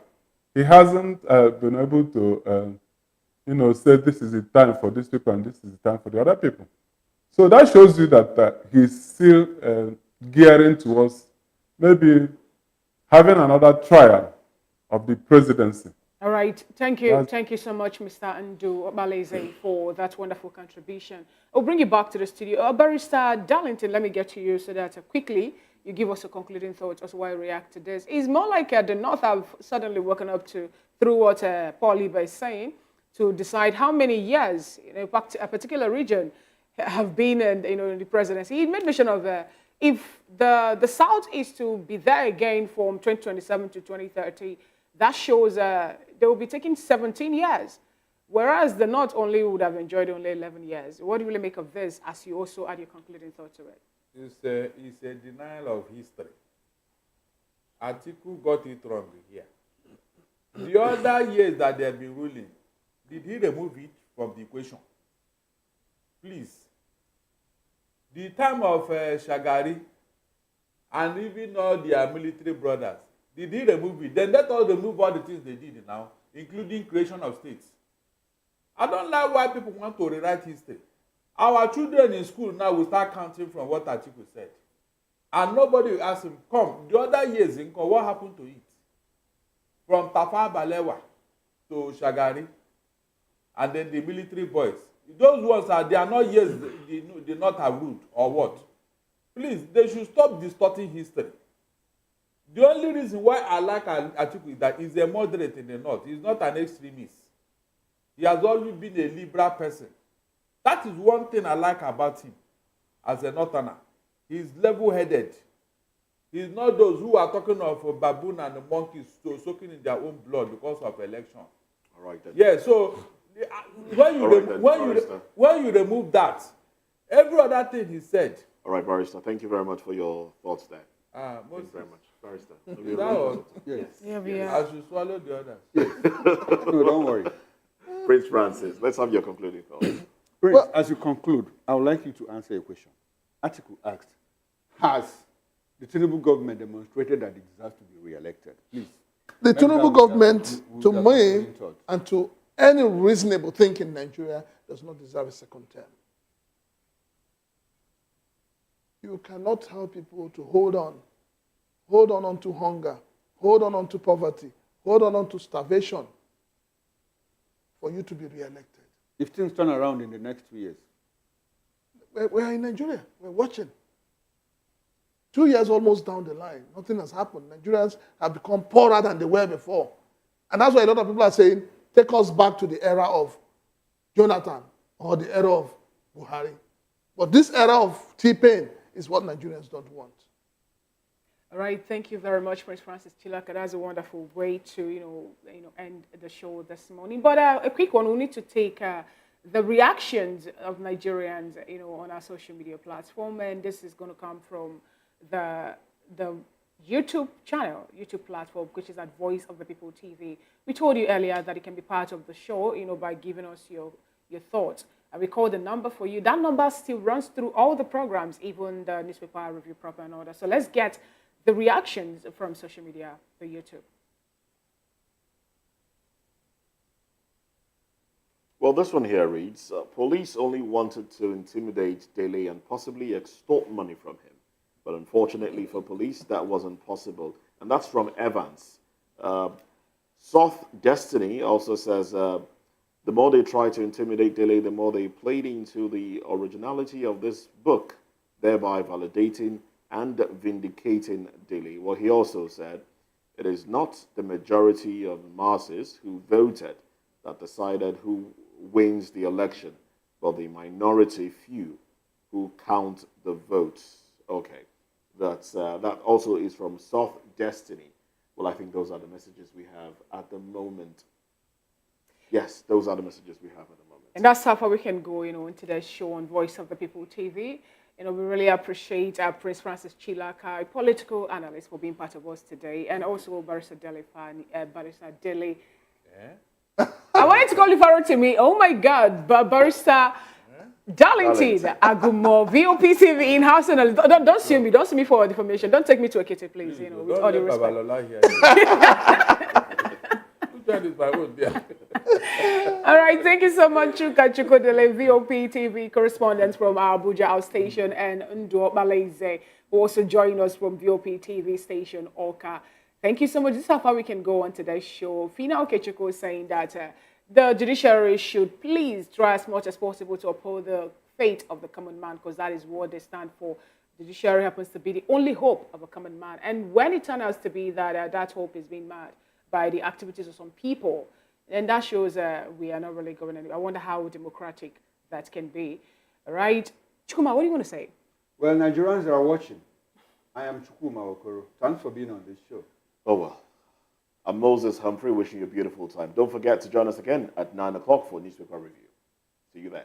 he hasn't been able to, you know, say this is the time for these people and this is the time for the other people. So that shows you that he's still gearing towards maybe having another trial of the presidency. All right. Thank you. Thank you so much, Mr. Ndu Obaleze, for that wonderful contribution. I'll bring you back to the studio. Barrister Darlington, let me get to you so that quickly you give us a concluding thought as to why you react to this. It's more like the North have suddenly woken up to, through what Paul Liba is saying, to decide how many years a particular region have been in the presidency. He made mention of if the South is to be there again from 2027 to 2030, that shows they will be taking 17 years, whereas the North only would have enjoyed only 11 years. What do you really make of this as you also add your concluding thought to it? It's a denial of history. Atiku got it wrong here. The other years that they have been ruling, did he remove it from the equation? Please. The time of Shagari and even all their military brothers, did he remove it? Then let us remove all the things they did now, including creation of states. I don't like why people want to rewrite history. Our children in school now will start counting from what Atiku said. And nobody will ask him, come, the other years, what happened to it? From Tafa Balewa to Shagari, and then the military boys. Those ones they are not years they not have ruled, or what? Please, they should stop distorting history. The only reason why I like Atiku is that he's a moderate in the North. He's not an extremist. He has always been a liberal person. That is one thing I like about him as a Northerner. He's level-headed. He's not those who are talking of baboon and the monkeys soaking in their own blood because of election. All right, then. Yeah, so when you remove that, every other thing he said. All right, Barrister, thank you very much for your thoughts there. Thank you very much. Barrister. Yes. Yeah. I should swallow the others. Yes. No, don't worry. Prince Francis, let's have your concluding thoughts. Prince, as you conclude, I would like you to answer a question. Atiku asked, has the Tinubu government demonstrated that it deserves to be re-elected? Please. The Tinubu government, to me, and to any reasonable thinking in Nigeria, does not deserve a second term. You cannot tell people to hold on to hunger, hold on to poverty, hold on to starvation for you to be re-elected. If things turn around in the next 2 years? We're in Nigeria. We're watching. 2 years almost down the line, nothing has happened. Nigerians have become poorer than they were before. And that's why a lot of people are saying, take us back to the era of Jonathan or the era of Buhari. But this era of T-Pain is what Nigerians don't want. All right, thank you very much, Prince Francis Chilaka. That's a wonderful way to end the show this morning. But a quick one, we need to take the reactions of Nigerians, on our social media platform, and this is going to come from the YouTube channel, YouTube platform, which is at Voice of the People TV. We told you earlier that you can be part of the show, by giving us your thoughts. And we call the number for you. That number still runs through all the programs, even the newspaper review proper and order. So let's get the reactions from social media for YouTube. Well, this one here reads, police only wanted to intimidate, delay, and possibly extort money from him. But unfortunately for police, that wasn't possible. And that's from Evans. Soft Destiny also says, the more they try to intimidate, delay, the more they played into the originality of this book, thereby validating and vindicating Delhi. Well, he also said, it is not the majority of masses who voted that decided who wins the election, but the minority few who count the votes. Okay, that also is from Soft Destiny. Well, I think those are the messages we have at the moment. Yes, those are the messages we have at the moment. And that's how far we can go, into the show on Voice of the People TV. We really appreciate Prince Francis Chilaka, a political analyst, for being part of us today, and also Barrister Dele. Yeah? I wanted to call you Farotimi. Oh my God, but Barrister Darlington Agumo, VOP TV in-house analyst. Don't sue me. Don't sue me for defamation. Don't take me to a kitty, please. With all due respect. Babalola here. join is my own there. All right, thank you so much, Chuka Chukwudele, VOP TV correspondent from our Abuja outstation, and Ndo Malayze, who also joined us from VOP TV station, Oka. Thank you so much. This is how far we can go on today's show. Fina Okechukwu is saying that the judiciary should please try as much as possible to uphold the fate of the common man, because that is what they stand for. The judiciary happens to be the only hope of a common man. And when it turns out to be that that hope is being marred by the activities of some people, then that shows we are not really going anywhere. I wonder how democratic that can be. All right. Chukuma, what do you want to say? Well, Nigerians are watching. I am Chukwuma Okoro. Thanks for being on this show. Oh, well. I'm Moses Humphrey, wishing you a beautiful time. Don't forget to join us again at 9 o'clock for Newspaper Review. See you then.